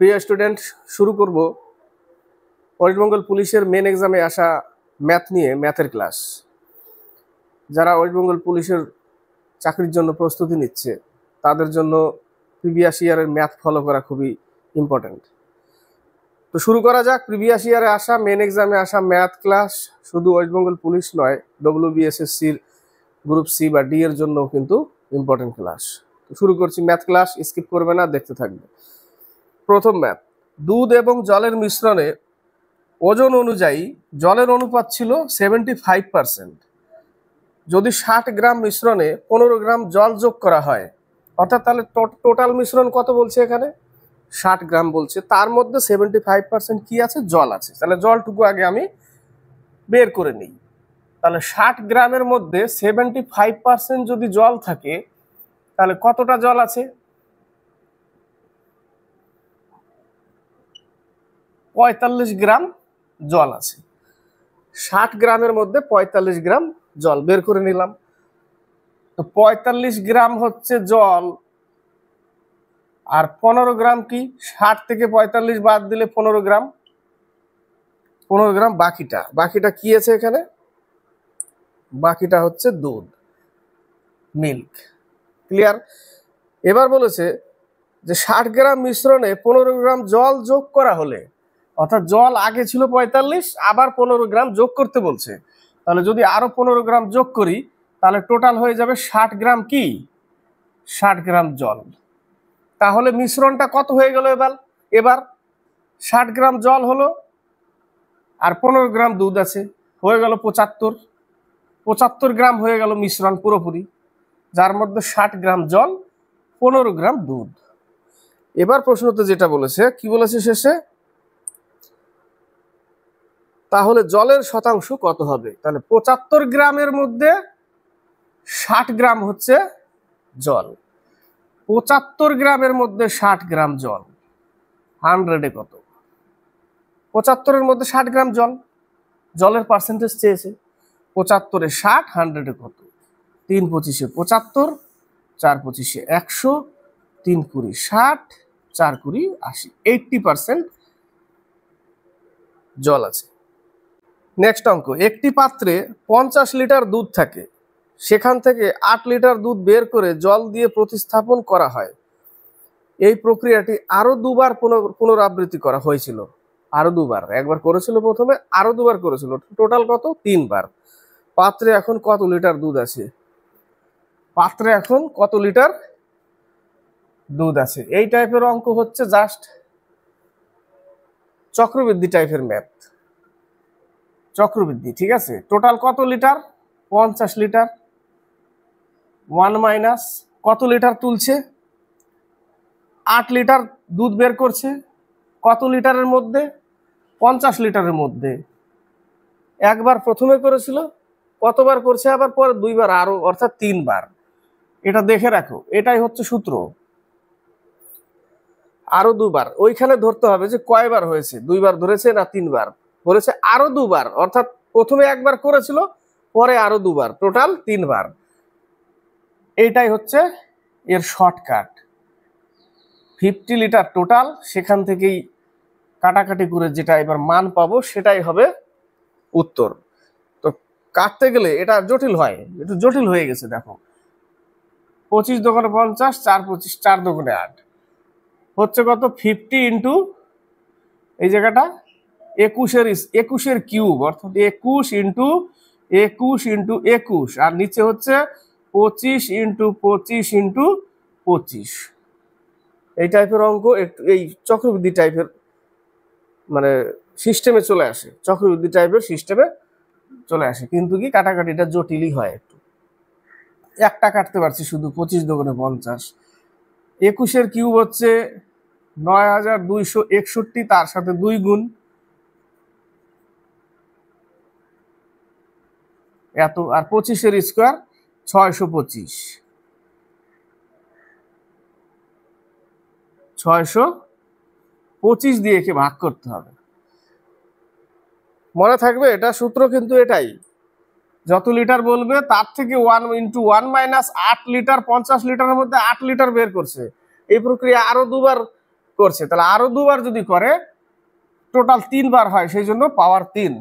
প্রিয় স্টুডেন্ট, শুরু করব ওয়েস্ট বেঙ্গল পুলিশের মেন এক্সামে আসা ম্যাথ নিয়ে ম্যাথের ক্লাস। যারা ওয়েস্ট বেঙ্গল পুলিশের চাকরির জন্য প্রস্তুতি নিচ্ছে তাদের জন্য প্রিভিয়াস ইয়ারের ম্যাথ ফলো করা খুবই ইম্পর্ট্যান্ট। তো শুরু করা যাক। প্রিভিয়াস ইয়ারে আসা মেন এক্সামে আসা ম্যাথ ক্লাস শুধু ওয়েস্ট বেঙ্গল পুলিশ নয়, WBSSCর গ্রুপ সি বা ডি এর জন্য কিন্তু ইম্পর্টেন্ট ক্লাস। তো শুরু করছি ম্যাথ ক্লাস, স্কিপ করবে না, দেখতে থাকবে। প্রথম ম্যাথ, দুধ এবং জলের মিশ্রণে ওজন অনুযায়ী জলের অনুপাত ছিল 75%। যদি 60 গ্রাম মিশ্রণে 15 গ্রাম জল যোগ করা হয়, অর্থাৎ তাহলে টোটাল মিশ্রণ কত বলছে এখানে? 60 গ্রাম বলছে, তার মধ্যে 75% কি আছে? জল আছে। তাহলে জলটুকু আগে আমি বের করে নিই। তাহলে 60 গ্রামের মধ্যে 75% যদি জল থাকে তাহলে কতটা জল আছে? 45 গ্রাম জল আছে। 60 গ্রামের মধ্যে 45 গ্রাম জল বের করে নিলাম। তো 45 গ্রাম হচ্ছে জল, আর 15 গ্রাম কি? 60 থেকে 45 বাদ দিলে 15 গ্রাম। 15 গ্রাম বাকিটা কি আছে এখানে? বাকিটা হচ্ছে দুধ, মিল্ক। ক্লিয়ার? এবার বলেছে যে 60 গ্রাম মিশ্রণে 15 গ্রাম জল যোগ করা হলে, অর্থাৎ জল আগে ছিল 45, আবার 15 গ্রাম যোগ করতে বলছে। তাহলে যদি আরো 15 গ্রাম যোগ করি তাহলে টোটাল হয়ে যাবে 60 গ্রাম কি? 60 গ্রাম জল। তাহলে মিশ্রণটা কত হয়ে গেল? এবার 60 গ্রাম জল হলো আর 15 গ্রাম দুধ আছে, হয়ে গেল 75 গ্রাম হয়ে গেল মিশ্রণ পুরোপুরি, যার মধ্যে 60 গ্রাম জল, 15 গ্রাম দুধ। এবার প্রশ্নতে যেটা বলেছে, কি বলেছে শেষে? তাহলে জলের শতাংশ কত হবে? তাহলে 75 গ্রামের মধ্যে 60 গ্রাম হচ্ছে জল। 75 গ্রামের মধ্যে 60 গ্রাম জল, 100-এ কত? 75-এর মধ্যে 60 গ্রাম জল, জলের পার্সেন্টেজ চেয়েছে। 75-এ 60, 100-এ কত? 3 25-এ 75, 4 25-এ 100, 3 20 60, 4 20 80, 80% জল আছে। নেক্সট অঙ্ক, একটি পাত্রে 50 লিটার দুধ থাকে, সেখান থেকে 8 লিটার দুধ বের করে জল দিয়ে প্রতিস্থাপন করা হয়। এই প্রক্রিয়াটি আরো দুবার পুনরাবৃত্তি করা হয়েছিল। আরো দুবার, একবার করেছিল প্রথমে, আরো দুবার করেছিল, টোটাল কত? 3 বার। পাত্রে এখন কত লিটার দুধ আছে? পাত্রে এখন কত লিটার দুধ আছে? এই টাইপের অঙ্ক হচ্ছে জাস্ট চক্রবৃদ্ধি টাইপের ম্যাথ। চক্রবৃদ্ধি, ঠিক আছে। টোটাল কত লিটার? 50 লিটার। 1 মাইনাস কত লিটার তুলছে? 8 লিটার দুধ বের করছে। কত লিটারের মধ্যে? 50 লিটারের মধ্যে। একবার প্রথমে করেছিল, কতবার করছে আবার পরে? 2 বার আরো, অর্থাৎ 3 বার। এটা দেখে রাখো, এটাই হচ্ছে সূত্র। আরো 2 বার, ওইখানে ধরতে হবে যে কয়বার হয়েছে, 2 বার ধরেছে না 3 বার বলেছে? আরো 2 বার, অর্থাৎ প্রথমে একবার করেছিল, পরে আরো 2 বার, টোটাল 3 বার। এইটাই হচ্ছে এর শর্টকাট। 50 লিটার টোটাল, সেখান থেকেই কাটাকাটি করে যেটা এবার মান পাবো সেটাই হবে উত্তর। তো কাটতে গেলে এটা জটিল হয়, একটু জটিল হয়ে গেছে। দেখো, 25 দোকানে 50, 4 25, 4 দোকানে 8 হচ্ছে কত? 50 ইন্টু এই জায়গাটা 21-এর কিউব, অর্থাৎ 21 ইন্টু 21 ইন্টু 21, আর নিচে হচ্ছে 25 ইন্টু 25 ইন্টু 25। এই টাইপের অঙ্ক একটু এই চক্রবৃদ্ধি টাইপের মানে সিস্টেমে চলে আসে, চক্রবৃদ্ধি টাইপের সিস্টেমে চলে আসে, কিন্তু কি কাটাকাটিটা জটিলই হয় একটু। একটা কাটতে পারছি শুধু, 25 দোকানে 50। 21-এর কিউব হচ্ছে 9261, তার সাথে 2 গুণ এত, আর 25-এর স্কোয়ার 625। 625 দিয়ে একে ভাগ করতে হবে। মনে থাকবে এটা সূত্র, কিন্তু এটাই। যত লিটার বলবে তার থেকে 1 ইন্টু 1 মাইনাস 8 লিটার। 50 লিটারের মধ্যে 8 লিটার বের করছে। এই প্রক্রিয়া আরো 2 বার করছে, তাহলে আরো 2বার যদি করে টোটাল 3বার হয়, সেই জন্য পাওয়ার 3,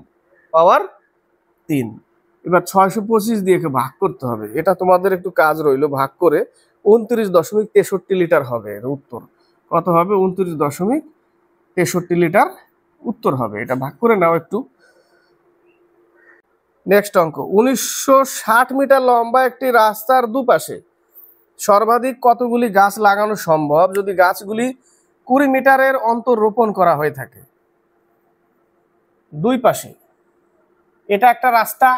পাওয়ার 3। এবার 625 দিয়ে ভাগ করতে হবে, এটা তোমাদের একটু কাজ রইলো, ভাগ করে 29.63 লিটার হবে এর উত্তর। কত হবে? 29.63 লিটার উত্তর হবে। এটা ভাগ করে নাও একটু। নেক্সট অঙ্ক, 1960 মিটার লম্বা একটি রাস্তার দুপাশে সর্বাধিক কতগুলি গাছ লাগানো সম্ভব যদি গাছগুলি 20 মিটারের অন্তর রোপণ করা হয়ে থাকে? দুই পাশে, এটা একটা রাস্তা,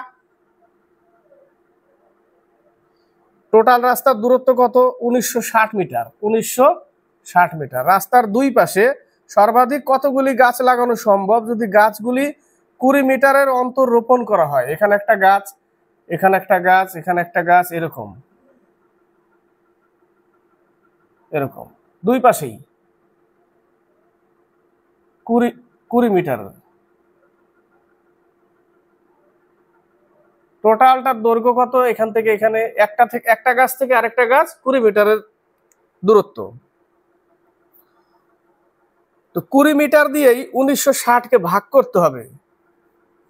টোটাল রাস্তার দূরত্ব কত? 1960 মিটার। 1960 মিটার। রাস্তার দুই পাশে সর্বাধিক কতগুলি গাছ লাগানো সম্ভব যদি গাছগুলি 20 মিটারের অন্তর রোপণ করা হয়? এখানে একটা গাছ, এখানে একটা গাছ, এখানে একটা গাছ, এরকম এরকম দুই পাশেই 20 মিটার। টোটালটার দৈর্ঘ্য কত? এখান থেকে এখানে একটা গাছ থেকে আরেকটা গাছ 20 মিটারের দূরত্ব। তো 20 মিটার দিয়েই 1960 কে ভাগ করতে হবে।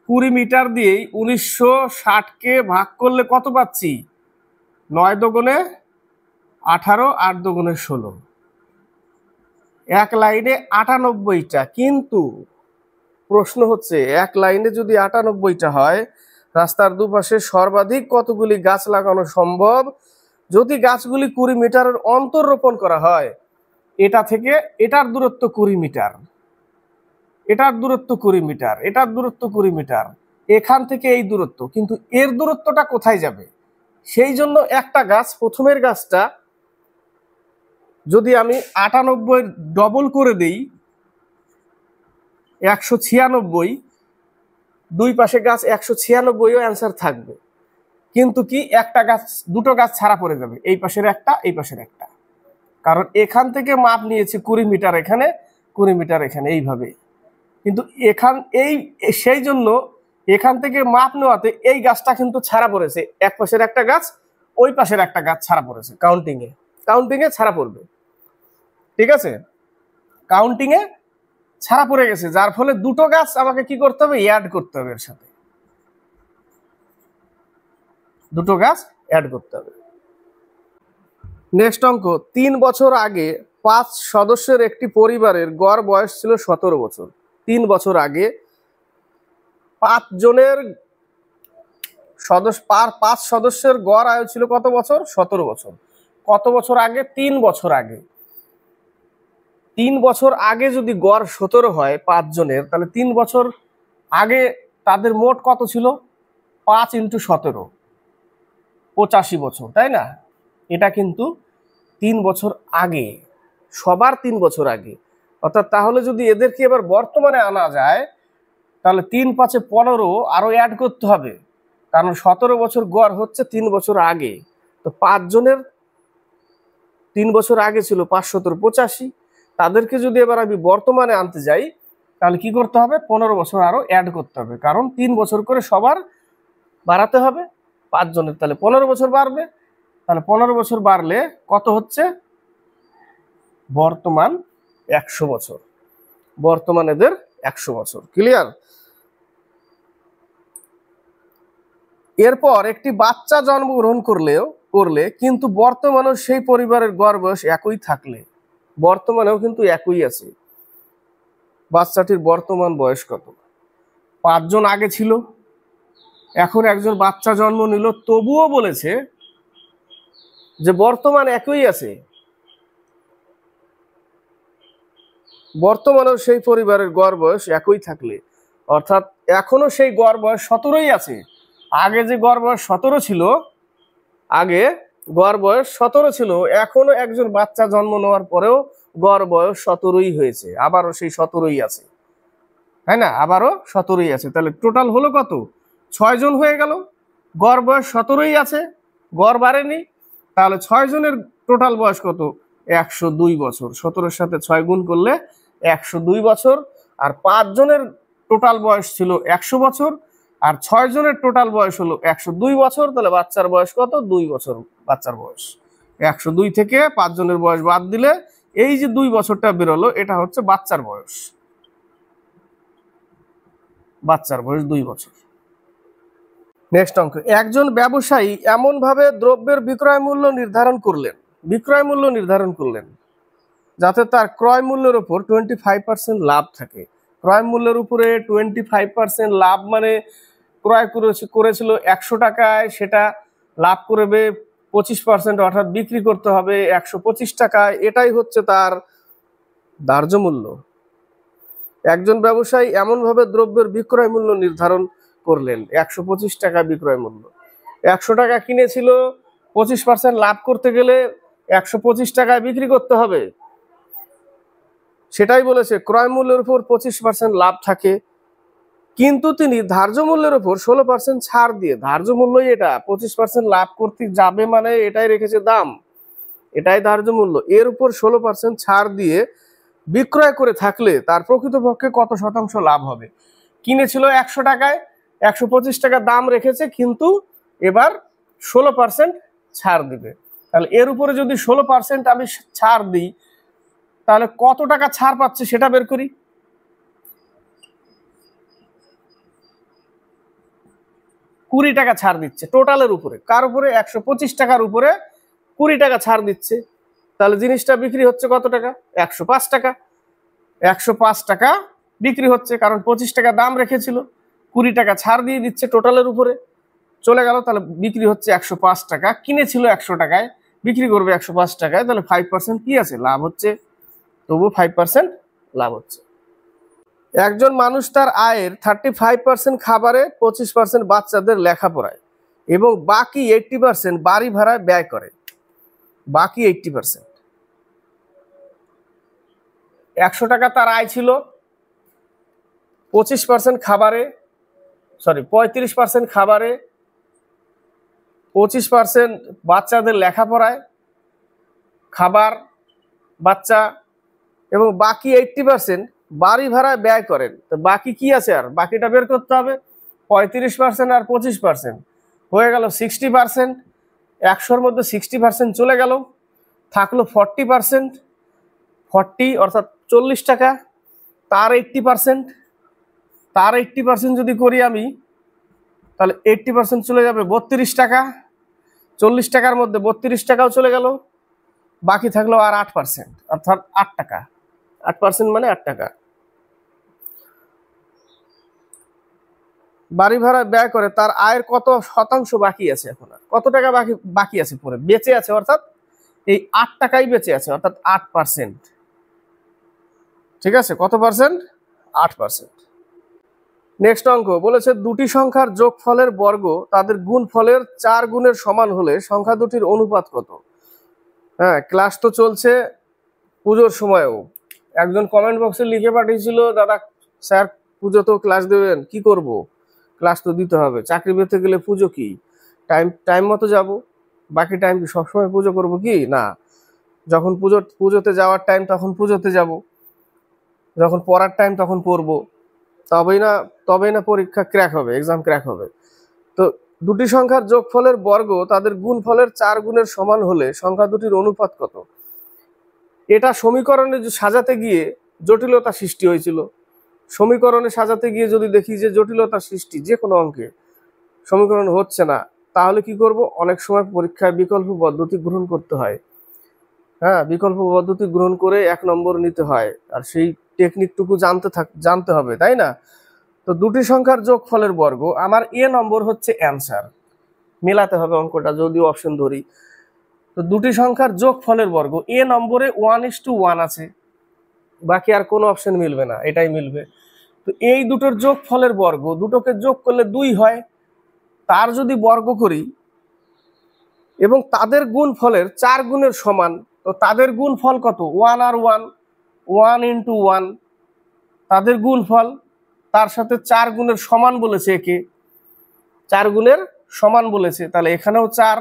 20 মিটার দিয়েই 1960 কে ভাগ করলে কত পাচ্ছি? 9 দুগুণে 18, 8 দুগুণে 16, এক লাইনে 98টা। কিন্তু প্রশ্ন হচ্ছে এক লাইনে যদি 98টা হয়, রাস্তার দুপাশে সর্বাধিক কতগুলি গাছ লাগানো সম্ভব যদি গাছগুলি 20 মিটারের অন্তর রোপণ করা হয়? এটা থেকে এটার দূরত্ব 20 মিটার, এটার দূরত্ব 20 মিটার, এটার দূরত্ব 20 মিটার, এখান থেকে এই দূরত্ব, কিন্তু এর দূরত্বটা কোথায় যাবে? সেই জন্য একটা গাছ, প্রথমের গাছটা যদি আমি 98 ডবল করে দেই 196, দুই পাশে গাছ 196ও অ্যান্সার থাকবে, কিন্তু কি একটা গাছ, দুটো গাছ ছাড়া পড়ে যাবে, এই পাশের একটা, এই পাশের একটা, কারণ এখান থেকে মাপ নিয়েছে 20 মিটার এখানে, 20 মিটার এখানে, এইভাবে। কিন্তু সেই জন্য এখান থেকে মাপ নেওয়াতে এই গাছটা কিন্তু ছাড়া পড়েছে, এক পাশের একটা গাছ, ওই পাশের একটা গাছ ছাড়া পড়েছে, কাউন্টিং এ ছাড়া পড়বে। ঠিক আছে, কাউন্টিং এ ছাড়া পড়ে গেছে, যার ফলে দুটো গাছ আমাকে কি করতে হবে? অ্যাড করতে হবে, এর সাথে দুটো গাছ অ্যাড করতে হবে। নেক্সট অঙ্ক, 3 বছর আগে 5 সদস্যের একটি পরিবারের গড় বয়স ছিল 17 বছর। 3 বছর আগে 5 জনের সদস্য, 5 সদস্যের গড় আয়ু ছিল কত বছর? 17 বছর। কত বছর আগে? 3 বছর আগে। 3 বছর আগে যদি গড় 17 হয় 5 জনের, তাহলে 3 বছর আগে তাদের মোট কত ছিল? 5 × 17, 85 বছর, তাই না? এটা কিন্তু 3 বছর আগে, সবার 3 বছর আগে। অর্থাৎ তাহলে যদি এদেরকে এবার বর্তমানে আনা যায়, তাহলে 3 × 5 = 15, আরো অ্যাড করতে হবে, কারণ 17 বছর গড় হচ্ছে 3 বছর আগে। তো 5 জনের 3 বছর আগে ছিল 5 × 17 = 85, তাদেরকে যদি এবার আমি বর্তমানে আনতে যাই, তাহলে কি করতে হবে? 15 বছর আরো অ্যাড করতে হবে, কারণ 3 বছর করে সবার বাড়াতে হবে 5 জনের, তাহলে 15 বছর বাড়বে। তাহলে 15 বছর বাড়লে কত হচ্ছে? বর্তমান 100 বছর, বর্তমান এদের 100 বছর। ক্লিয়ার? এরপর একটি বাচ্চা জন্মগ্রহণ করলে কিন্তু বর্তমানেও সেই পরিবারের গড় বয়স একই থাকলে, বর্তমানেও কিন্তু একই আছে, বাচ্চাটির বর্তমান বয়স কত? 5 জন আগে ছিল, এখন একজন বাচ্চা জন্ম নিল, তবুও বলেছে যে বর্তমান একই আছে, বর্তমানেও সেই পরিবারের গড় বয়স একই থাকলে, অর্থাৎ এখনো সেই গড় বয়স 17ই আছে। আগে যে গড় বয়স 17 ছিল, আগে গড় বয়স 17 ছিল, এখনো একজন বাচ্চা জন্ম নেওয়ার পরেও গড় বয়স 17ই হয়েছে, আবারও সেই 17ই আছে, তাই না? আবারও 17ই আছে। তাহলে টোটাল হলো কত? 6 জন হয়ে গেল, গড় বয়স 17ই আছে, গড় বাড়েনি, তাহলে 6 জনের টোটাল বয়স কত? 102 বছর। 17-এর সাথে 6 গুণ করলে 102 বছর। আর 5 জনের টোটাল বয়স ছিল 100 বছর, আর 6 জনের টোটাল বয়স হলো 102 বছর। তাহলে বাচ্চার বয়স কত? 2 বছর বাচ্চার বয়স। 102 থেকে 5 জনের বয়স বাদ দিলে এই যে 2 বছরটা বেরোলো এটা হচ্ছে বাচ্চার বয়স, বাচ্চার বয়স 2 বছর। নেক্সট অঙ্ক, একজন ব্যবসায়ী এমন ভাবে দ্রব্যের বিক্রয় মূল্য নির্ধারণ করলেন যাতে তার ক্রয় মূল্যের উপর 25% লাভ থাকে। ক্রয় মূল্যের উপরে 25% লাভ মানে ক্রয় করেছিল 100 টাকায়, সেটা লাভ করবে 25%, অর্থাৎ বিক্রি করতে হবে 125 টাকায়। এটাই হচ্ছে তার ধার্য মূল্য। একজন ব্যবসায়ী এমনভাবে দ্রব্যের বিক্রয় মূল্য নির্ধারণ করলেন 125 টাকা বিক্রয় মূল্য। 100 টাকা কিনেছিল, 25% লাভ করতে গেলে 125 টাকায় বিক্রি করতে হবে। সেটাই বলেছে ক্রয় মূল্যের উপর 25% লাভ থাকে, কিন্তু তিনি ধার্য মূল্যের উপর 16% ছাড় দিয়ে, ধার্য মূল্যই এটা, 25% লাভ করতে যাবে মানে এটাই রেখেছে দাম, এটাই ধার্য মূল্য, এর উপর 16% ছাড় দিয়ে বিক্রয় করে থাকলে তার প্রকৃতপক্ষে কত শতাংশ লাভ হবে? কিনেছিল 100 টাকায়, 125 টাকা দাম রেখেছে, কিন্তু এবার 16% ছাড় দিবে। তাহলে এর উপরে যদি 16% আমি ছাড় দিই তাহলে কত টাকা ছাড় পাচ্ছে সেটা বের করি। 20 টাকা ছাড় দিচ্ছে টোটালের উপরে, কার উপরে? 125 টাকার উপরে 20 টাকা ছাড় দিচ্ছে। তাহলে জিনিসটা বিক্রি হচ্ছে কত টাকা? 105 টাকা। 105 টাকা বিক্রি হচ্ছে, কারণ 25 টাকা দাম রেখেছিল, 20 টাকা ছাড় দিয়ে দিচ্ছে টোটালের উপরে, চলে গেল। তাহলে বিক্রি হচ্ছে 105 টাকা, কিনেছিল 100 টাকায়, বিক্রি করবে 105 টাকায়, তাহলে 5% কি আছে? লাভ হচ্ছে, তবু 5% লাভ হচ্ছে। একজন মানুষ তার আয়ের 35% খাবারে, 25% বাচ্চাদের লেখাপড়ায় এবং বাকি 80% বাড়ি ভাড়ায় ব্যয় করে। বাকি 80%, 100 টাকা তার আয় ছিল, 25% খাবারে, 35% খাবারে, 25% বাচ্চাদের লেখাপড়ায়, খাবার, বাচ্চা, এবং বাকি 80% বাড়ি ভাড়ায় ব্যয় করেন। তো বাকি কি আছে? আর বাকিটা বের করতে হবে। 35% আর 25% হয়ে গেল 60%। 100-র মধ্যে 60% চলে গেল, থাকলো 40%। 40 অর্থাৎ 40 টাকা, তার 80% যদি করি আমি, তাহলে 80% চলে যাবে 32 টাকা। 40 টাকার মধ্যে 32 টাকাও চলে গেল, বাকি থাকলো আর 8%, অর্থাৎ 8 টাকা। 8% মানে 8 টাকা বাড়ি ভাড়া ব্যয় করে। তার আয়ের কত শতাংশ বাকি আছে? এখন আর কত টাকা বাকি আছে পরে বেঁচে আছে, অর্থাৎ এই 8 টাকাই বেঁচে আছে, অর্থাৎ 8%। ঠিক আছে, কত পার্সেন্ট? 8%। নেক্সট অঙ্ক বলেছে দুটি সংখ্যার যোগফলের বর্গ তাদের গুণফলের 4 গুণের সমান হলে সংখ্যা দুটির অনুপাত কত? হ্যাঁ, ক্লাস তো চলছে, পুজোর সময়ও একজন কমেন্ট বক্সে লিখে পাঠিয়েছিল, দাদা স্যার পুজো তো ক্লাস দেবেন, কি করব? ক্লাস তো দিতে হবে, চাকরি পেতে গেলে পুজো কি টাইম মতো যাব, বাকি টাইম কি সবসময় পুজো করব কি? না, যখন পুজোতে যাওয়ার টাইম তখন পুজোতে যাব, যখন পড়ার টাইম তখন পড়বো, তবেই না পরীক্ষা ক্র্যাক হবে, এক্সাম ক্র্যাক হবে। তো দুটি সংখ্যার যোগফলের বর্গ তাদের গুণফলের 4 গুণের সমান হলে সংখ্যা দুটির অনুপাত কত? এটা সমীকরণে সাজাতে গিয়ে জটিলতা সৃষ্টি হয়েছিল। সমীকরণে সাজাতে গিয়ে যদি দেখি যে জটিলতা সৃষ্টি, যে কোনো অঙ্কে সমীকরণ হচ্ছে না, তাহলে কি করব? অনেক সময় পরীক্ষায় বিকল্প পদ্ধতি গ্রহণ করতে হয়। হ্যাঁ, বিকল্প পদ্ধতি গ্রহণ করে 1 নম্বর নিতে হয়, আর সেই টেকনিকটুকু জানতে হবে, তাই না? তো দুটি সংখ্যার যোগফলের বর্গ, আমার এ নম্বর হচ্ছে অ্যান্সার, মেলাতে হবে অঙ্কটা যদিও অপশন ধরি। তো দুটি সংখ্যার যোগফলের বর্গ, এ নম্বরে 1:1 আছে, বাকি আর কোনো অপশন মিলবে না, এটাই মিলবে। তো এই দুটোর যোগফলের বর্গ, দুটোকে যোগ করলে 2 হয়, তার যদি বর্গ করি এবং তাদের গুণফলের 4 গুণের সমান, তো তাদের গুণফল কত? 1 আর 1, 1 × 1 তাদের গুণফল, তার সাথে 4 গুণের সমান বলেছে, একে 4 গুণের সমান বলেছে, তাহলে এখানেও 4,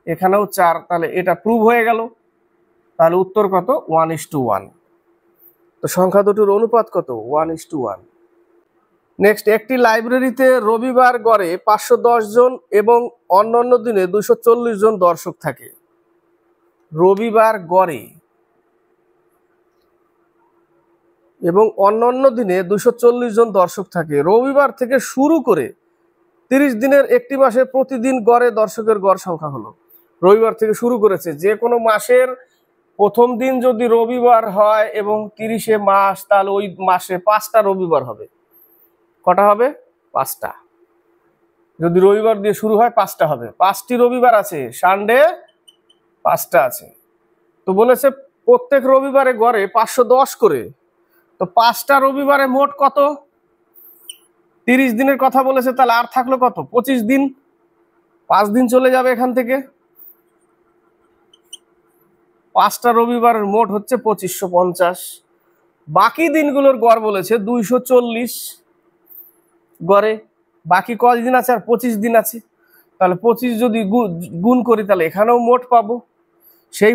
এখানেও 4, তাহলে এটা প্রুভ হয়ে গেল। তাহলে উত্তর কত? 1:1। তো সংখ্যা দুটোর অনুপাত কত? 1:1। নেক্সট, একটি লাইব্রেরিতে রবিবার গড়ে 510 জন এবং অন্যান্য দিনে 240 জন দর্শক থাকে। রবিবার গড়ে এবং অন্যান্য দিনে 240 জন দর্শক থাকে। রবিবার থেকে শুরু করে 30 দিনের একটি মাসে প্রতিদিন গড়ে দর্শকের গড় সংখ্যা হলো। রবিবার থেকে শুরু করেছে, যে কোনো মাসের প্রথম দিন যদি রবিবার হয় এবং 30 মাস, তাহলে ওই মাসে 5টা রবিবার হবে। কটা হবে? 5টা। যদি রবিবার দিয়ে শুরু হয় 5টা হবে। 5টি রবিবার আছে, সানডে 5টা আছে। তো বলেছে প্রত্যেক রবিবারে গড়ে 510 করে। তো 5টা রবিবারে মোট কত? 30 দিনের কথা বলেছে, তাহলে আর থাকলো কত? 25 দিন। 5 দিন চলে যাবে এখান থেকে। 5টা রবিবারের মোট হচ্ছে 2550। বাকি দিনগুলোর গড় বলেছে 240 গড়ে। বাকি কয় দিন আছে? আর 25 দিন আছে। তাহলে 25 যদি গুণ করি তাহলে এখানেও মোট পাবো। সেই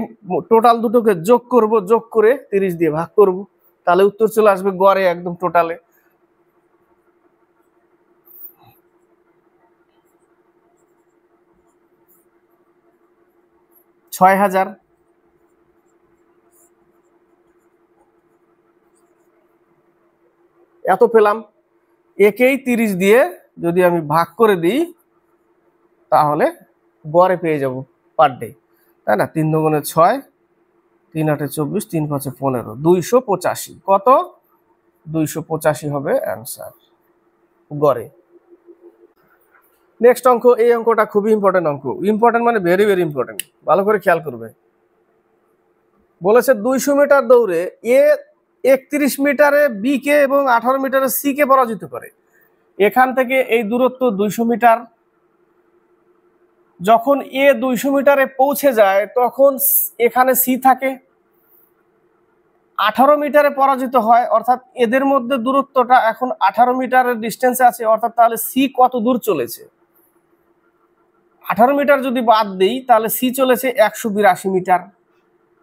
টোটাল দুটোকে যোগ করব, যোগ করে 30 দিয়ে ভাগ করব, তাহলে উত্তর চলে আসবে গড়ে একদম টোটালে। ছয় হাজার। এত পেলাম। একেই 30 দিয়ে যদি আমি ভাগ করে দিই তাহলে গড়ে পেয়ে যাব পার ডে, তাই না? 3 দুগুণে 6, 3 8 24, 3 5 15, 285। কত? 285 হবে অ্যান্সার গড়ে। নেক্সট অঙ্ক। এই অঙ্কটা খুবই ইম্পর্টেন্ট অঙ্ক। ইম্পর্টেন্ট মানে ভেরি ভেরি ইম্পর্টেন্ট, ভালো করে খেয়াল করবে। বলেছে 200 মিটার দৌড়ে এ 31 মিটারে বি কে এবং 18 মিটারে সি কে পরাজিত করে। এখান থেকে এই দূরত্ব 200 মিটার। যখন এ 200 মিটারে পৌঁছে যায় তখন এখানে সি থাকে। 18 মিটারে পরাজিত হয়, অর্থাৎ এদের মধ্যে দূরত্বটা এখন 18 মিটারের ডিস্টেন্সে আছে। অর্থাৎ তাহলে সি কত দূর চলেছে? 18 মিটার যদি বাদ দিই তাহলে সি চলেছে 182 মিটার।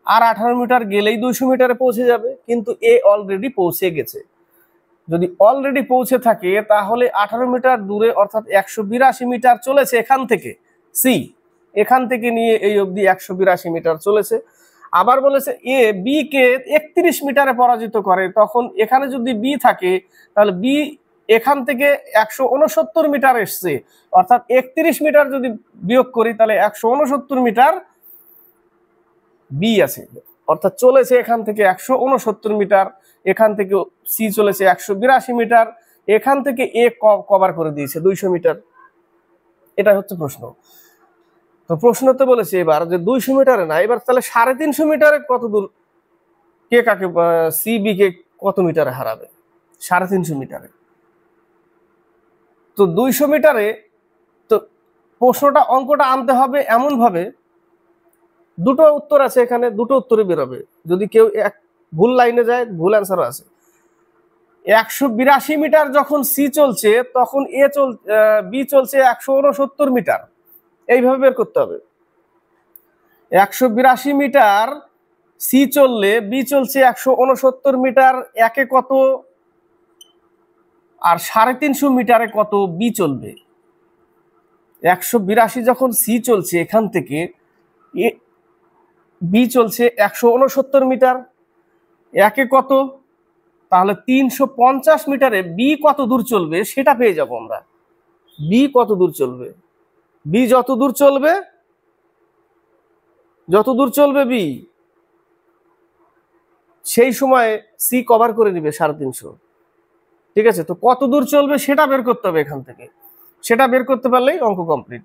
আর 18 মিটার গেলেই 200 মিটারে পৌঁছে যাবে, কিন্তু এ অলরেডি পৌঁছে গেছে। যদি অলরেডি পৌঁছে থাকে তাহলে 18 মিটার দূরে অর্থাৎ 182 মিটার চলেছে এখান থেকে সি। এখান থেকে নিয়ে এই অবধি 182 মিটার চলেছে। আবার বলেছে এ বি কে 31 মিটারে পরাজিত করে। তখন এখানে যদি বি থাকে তাহলে বি এখান থেকে 169 মিটার এসছে, অর্থাৎ 31 মিটার যদি বিয়োগ করি তাহলে 169 মিটার বি আছে, অর্থাৎ চলেছে এখান থেকে 169 মিটার। এখান থেকে সি চলেছে 182 মিটার। এখান থেকে এ কভার করে দিয়েছে 200 মিটার। এটা হচ্ছে প্রশ্ন। তো প্রশ্নতে বলেছে এবার যে 200 মিটারে না, এবার তাহলে 350 মিটারে কত দূর কে কাকে সি বি কে কত মিটারে হারাবে? 350 মিটারে। তো 200 মিটারে তো প্রশ্নটা অঙ্কটা আনতে হবে এমন ভাবে, দুটো উত্তর আছে এখানে, দুটো উত্তরে বেরোবে। যদি কেউ এক ভুল লাইনে যায় ভুল অ্যান্সারও আছে। 182 মিটার যখন সি চলছে তখন বি চলছে 169 মিটার। এইভাবে বের করতে হবে। 182 মিটার সি চললে বি চলছে 169 মিটার, একে কত আর 350 মিটারে কত বি চলবে। 182 যখন সি চলছে এখান থেকে বি চলছে 169 মিটার, একে কত, তাহলে 350 মিটারে বি কত দূর চলবে সেটা পেয়ে যাব আমরা। বি কত দূর চলবে? বি যত দূর চলবে বি সেই সময় সি কভার করে নিবে 350। ঠিক আছে, তো কত দূর চলবে সেটা বের করতে হবে এখান থেকে। সেটা বের করতে পারলেই অঙ্ক কমপ্লিট।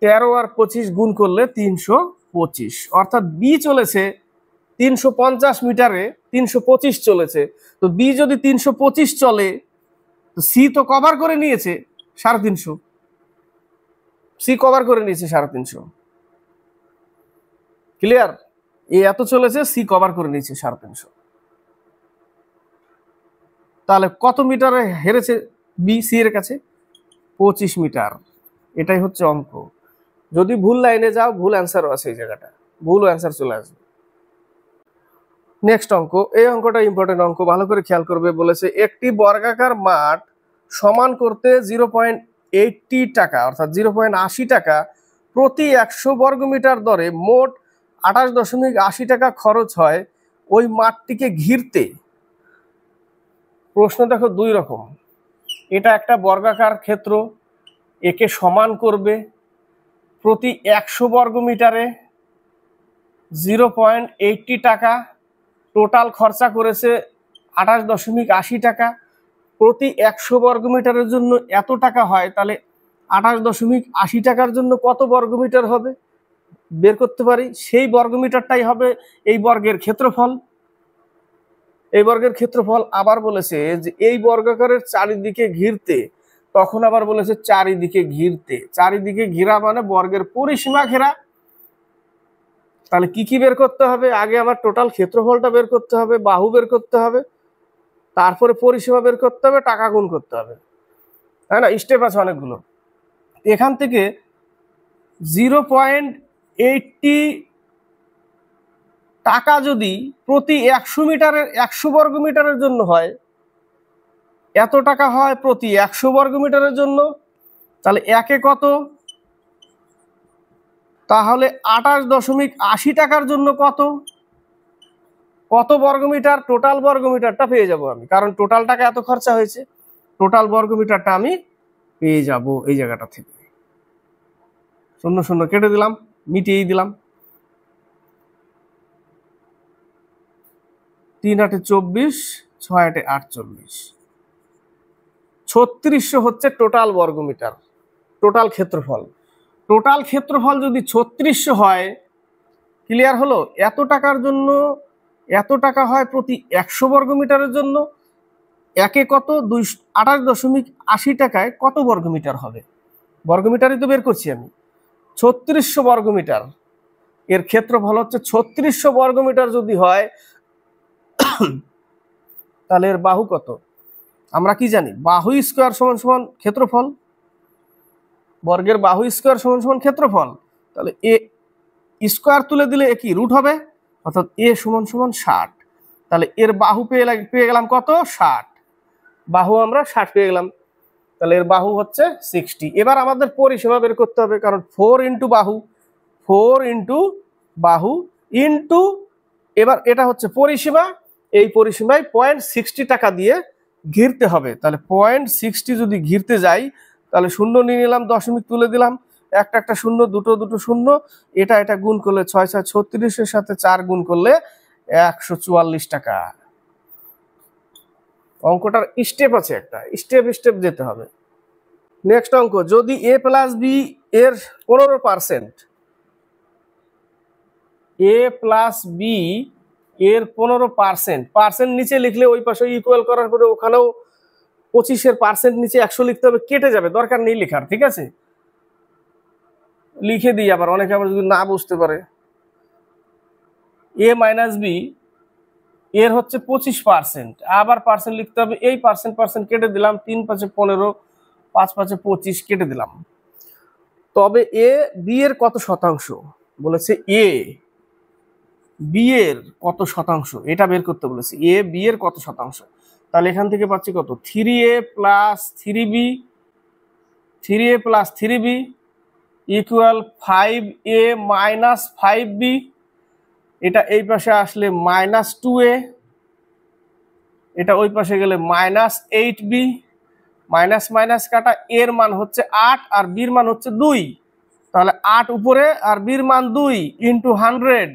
তেরো আর 25 গুণ করলে 325, অর্থাৎ বি চলেছে 350 মিটারে 325 চলেছে। তো বি যদি 325 চলে, তো সি তো কভার করে নিয়েছে 350। সি কভার করে নিয়েছে 350। ক্লিয়ার? এ এত চলেছে, সি কভার করে নিয়েছে 350। তাহলে কত মিটারে হেরেছে বি সি এর কাছে? 25 মিটার। এটাই হচ্ছে অঙ্ক। যদি ভুল লাইনে যাও ভুল অ্যান্সারও আছে, এই জায়গাটা ভুল অ্যান্সার চলে আসবে। নেক্সট অঙ্ক, এই অঙ্কটা ইম্পর্টেন্ট অঙ্ক, ভালো করে খেয়াল করবে। বলেছে একটি বর্গাকার মাঠ সমান করতে 0.80 টাকা অর্থাৎ 0.80 টাকা প্রতি 100 বর্গমিটার দরে মোট 28.80 টাকা খরচ হয় ওই মাঠটিকে ঘিরতে। প্রশ্ন দেখো দুই রকম, এটা একটা বর্গাকার ক্ষেত্র, একে সমান করবে, প্রতি 100 বর্গমিটারে 0.80 টাকা, টোটাল খরচা করেছে 28.80 টাকা। প্রতি 100 বর্গমিটারের জন্য এত টাকা হয়, তাহলে 28.80 টাকার জন্য কত বর্গমিটার হবে বের করতে পারি। সেই বর্গমিটারটাই হবে এই বর্গের ক্ষেত্রফল। এই বর্গের ক্ষেত্রফল আবার বলেছে যে এই বর্গাকারের চারিদিকে ঘিরতে, তখন আবার বলেছে চারিদিকে ঘিরতে। চারিদিকে ঘেরা মানে বর্গের পরিসীমা ঘেরা। তাহলে কি কি বের করতে হবে? আগে আমার টোটাল ক্ষেত্রফলটা বের করতে হবে, বাহু বের করতে হবে, তারপরে পরিসীমা বের করতে হবে, টাকা গুণ করতে হবে, তাই না? স্টেপ আছে অনেকগুলো। এখান থেকে 0.80 টাকা যদি প্রতি 100 বর্গমিটারের জন্য হয়, এত টাকা হয় প্রতি 100 বর্গমিটারের জন্য, তাহলে একে কত? তাহলে 28.80 টাকার জন্য কত কত বর্গমিটার? টোটাল বর্গমিটারটা পেয়ে যাব আমি, কারণ টোটাল টাকা এত খরচা হয়েছে, টোটাল বর্গমিটারটা আমি পেয়ে যাব এই জায়গাটা থেকে। 0 0 কেটে দিলাম, মিটিয়ে দিলাম। 3 8 24, 6 8 48, 3600 হচ্ছে টোটাল বর্গমিটার, টোটাল ক্ষেত্রফল। টোটাল ক্ষেত্রফল যদি 3600 হয়, ক্লিয়ার হলো? এত টাকার জন্য এত টাকা হয় প্রতি 100 বর্গমিটারের জন্য, একে কত? 28.80 টাকায় কত বর্গমিটার হবে? বর্গমিটারই তো বের করছি আমি। 3600 বর্গমিটার, এর ক্ষেত্রফল হচ্ছে 3600 বর্গমিটার যদি হয়, তাহলে এর বাহু কত? আমরা কি জানি? বাহু স্কোয়ার সমান সমান ক্ষেত্রফল, বর্গের বাহু স্কোয়ার সমান সমান ক্ষেত্রফল। তাহলে এ স্কোয়ার তুলে দিলে এ কি রুট হবে, অর্থাৎ এ সমান সমান 60। তাহলে এর বাহু পেয়ে গেলাম কত? 60। বাহু আমরা 60 পেয়ে গেলাম, তাহলে এর বাহু হচ্ছে 60। এবার আমাদের পরিসীমা বের করতে হবে, কারণ 4 ইন্টু বাহু, 4 ইন্টু বাহু ইন্টু, এবার এটা হচ্ছে পরিসীমা, এই পরিসীমায় 0.60 টাকা দিয়ে ঘিরতে হবে। তাহলে 0.60 যদি ঘিরতে যাই, তাহলে শূন্য নিয়ে নিলাম, দশমিক তুলে দিলাম, একটা একটা শূন্য, দুটো দুটো শূন্য, এটা গুণ করলে 6 6 36 এর সাথে 4 গুণ করলে 144 টাকা। অঙ্কটার স্টেপ আছে, একটা স্টেপ স্টেপ যেতে হবে। নেক্সট অঙ্ক, যদি a প্লাস বি এর 15%, a প্লাস বি এর 15%, পার্সেন্ট নিচে লিখলে ওই পাশে ইকুয়াল করার পরে ওখানেও 25% নিচে 100 লিখতে হবে, কেটে যাবে, দরকার নেই লেখার, ঠিক আছে? লিখে দিই, আবার অনেকে আবার যদি না বুঝতে পারে। a মাইনাস বি এর হচ্ছে 25%, আবার পার্সেন্ট লিখতে হবে, এই পার্সেন্ট কেটে দিলাম, 3 5 15, 5 5 25 কেটে দিলাম। তবে এ বি এর কত শতাংশ? বলেছে এ বি এর কত শতাংশ, এটা বের করতে বলেছে। এ বি এর কত শতাংশ? তাহলে এখান থেকে পাচ্ছি কত? 3a plus 3b, 3a plus 3b equal 5a minus 5b। এটা এই পাশে আসলে মাইনাস 2a, এটা ওই পাশে গেলে মাইনাস 8b, মাইনাস মাইনাস কাটা, এর মান হচ্ছে 8 আর বির মান হচ্ছে 2, তাহলে 8 উপরে আর বির মান 2 ইন্টু 100,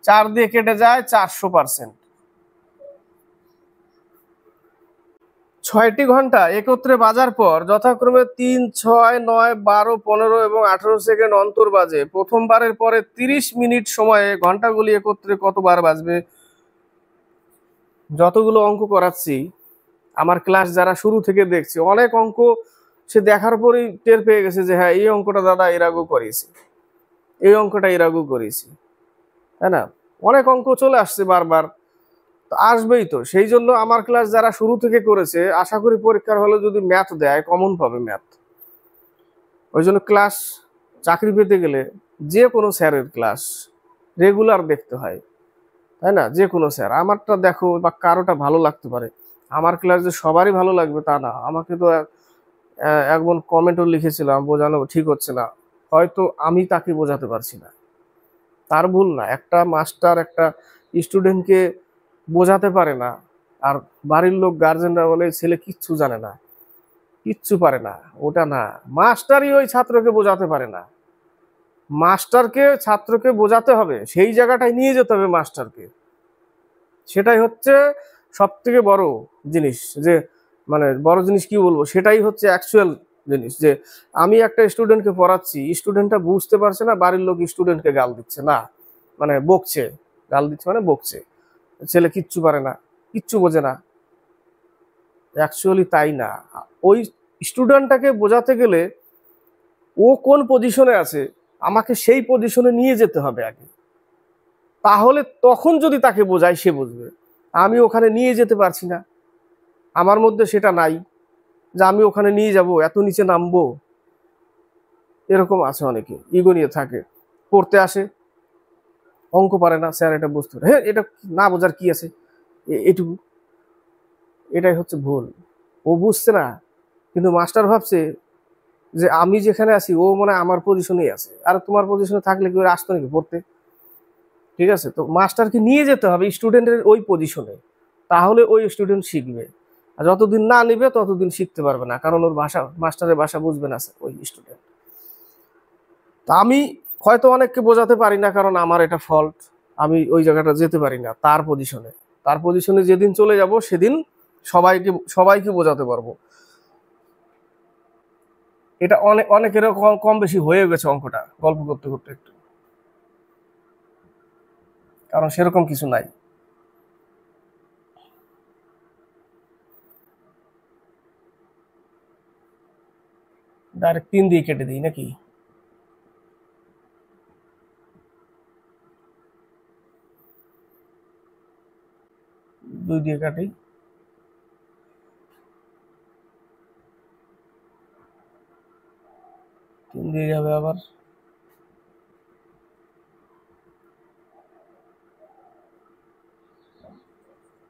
4 দিয়ে কেটে যায় 400%। 6টি ঘন্টা একত্রে বাজার পর যথাক্রমে 3 6 9 12 15 এবং 18 সেকেন্ড অন্তর বাজে। প্রথমবারের পরে 30 মিনিট সময়ে ঘন্টাগুলি একত্রে কতবার বাজবে? যতগুলো অঙ্ক করাচ্ছি, আমার ক্লাস যারা শুরু থেকে দেখছে, অনেক অঙ্ক সে দেখার পরেই টের পেয়ে গেছে যে হ্যাঁ, এই অঙ্কটা দাদা এর আগেও করিয়েছি, এই অঙ্কটা এর আগেও করিয়েছি, তাই না? অনেক অঙ্ক চলে আসছে বারবার, তো আসবেই তো। সেই জন্য আমার ক্লাস যারা শুরু থেকে করেছে, আশা করি পরীক্ষার হলে যদি ম্যাথ দেয় কমন পাবে ম্যাথ। ওই জন্য ক্লাস, চাকরি পেতে গেলে যে কোনো স্যারের ক্লাস রেগুলার দেখতে হয়, তাই না? যে কোনো স্যার, আমারটা দেখো বা কারোটা ভালো লাগতে পারে, আমার ক্লাস যে সবারই ভালো লাগবে তা না। আমাকে তো একজন কমেন্টও লিখেছিলাম বোঝানো ঠিক হচ্ছে না, হয়তো আমি তাকে বোঝাতে পারছি না, তার ভুল না। একটা মাস্টার একটা স্টুডেন্টকে বোঝাতে পারে না, আর বাড়ির লোক গার্জেনরা বলে ছেলে কিচ্ছু জানে না, কিচ্ছু পারে না, ওটা না। মাস্টারই ওই ছাত্রকে বোঝাতে পারে না, মাস্টারকে ছাত্রকে বোঝাতে হবে, সেই জায়গাটায় নিয়ে যেতে হবে মাস্টারকে। সেটাই হচ্ছে সব থেকে বড় জিনিস, যে মানে বড় জিনিস কি বলবো, সেটাই হচ্ছে অ্যাকচুয়াল জিনিস। যে আমি একটা স্টুডেন্টকে পড়াচ্ছি, স্টুডেন্টটা বুঝতে পারছে না, বাড়ির লোক স্টুডেন্টকে গাল দিচ্ছে, না মানে বকছে, গাল দিচ্ছে মানে বকছে, ছেলে কিচ্ছু পারে না, কিচ্ছু বোঝে না। অ্যাকচুয়ালি তাই না। ওই স্টুডেন্টটাকে বোঝাতে গেলে ও কোন পজিশনে আছে, আমাকে সেই পজিশনে নিয়ে যেতে হবে আগে, তাহলে তখন যদি তাকে বোঝাই সে বুঝবে। আমি ওখানে নিয়ে যেতে পারছি না, আমার মধ্যে সেটা নাই যে আমি ওখানে নিয়ে যাব, এত নিচে নামবো। এরকম আছে অনেকে, ইগো নিয়ে থাকে, পড়তে আসে, অঙ্ক পারে না, স্যার এটা বুঝতে পারে, হ্যাঁ এটা না বোঝার কি আছে, এটুকু। এটাই হচ্ছে ভুল, ও বুঝছে না, কিন্তু মাস্টার ভাবছে যে আমি যেখানে আছি ও মানে আমার পজিশনেই আছে, আর তোমার পজিশনে থাকলে কি ওরা আসতো নাকি পড়তে? ঠিক আছে, তো মাস্টারকে নিয়ে যেতে হবে স্টুডেন্টের ওই পজিশনে, তাহলে ওই স্টুডেন্ট শিখবে। আর যতদিন না নিবে ততদিন শিখতে পারবে না, কারণ ওর ভাষা, মাস্টারের ভাষা বুঝবে না ওই স্টুডেন্ট। তা আমি হয়তো অনেককে বোঝাতে পারি না, কারণ আমার এটা ফল্ট, আমি ওই জায়গাটা যেতে পারি না তার পজিশনে। তার পজিশনে যেদিন চলে যাব সেদিন সবাইকে সবাইকে বোঝাতে পারবো। এটা অনেকের কম বেশি হয়ে গেছে অঙ্কটা গল্প করতে করতে একটু, কারণ সেরকম কিছু নাই। ডাইরেক্ট 3 দিয়ে কেটে দিই নাকি? দুই দিয়ে কাটি, 3 দিয়ে যাবে আবার।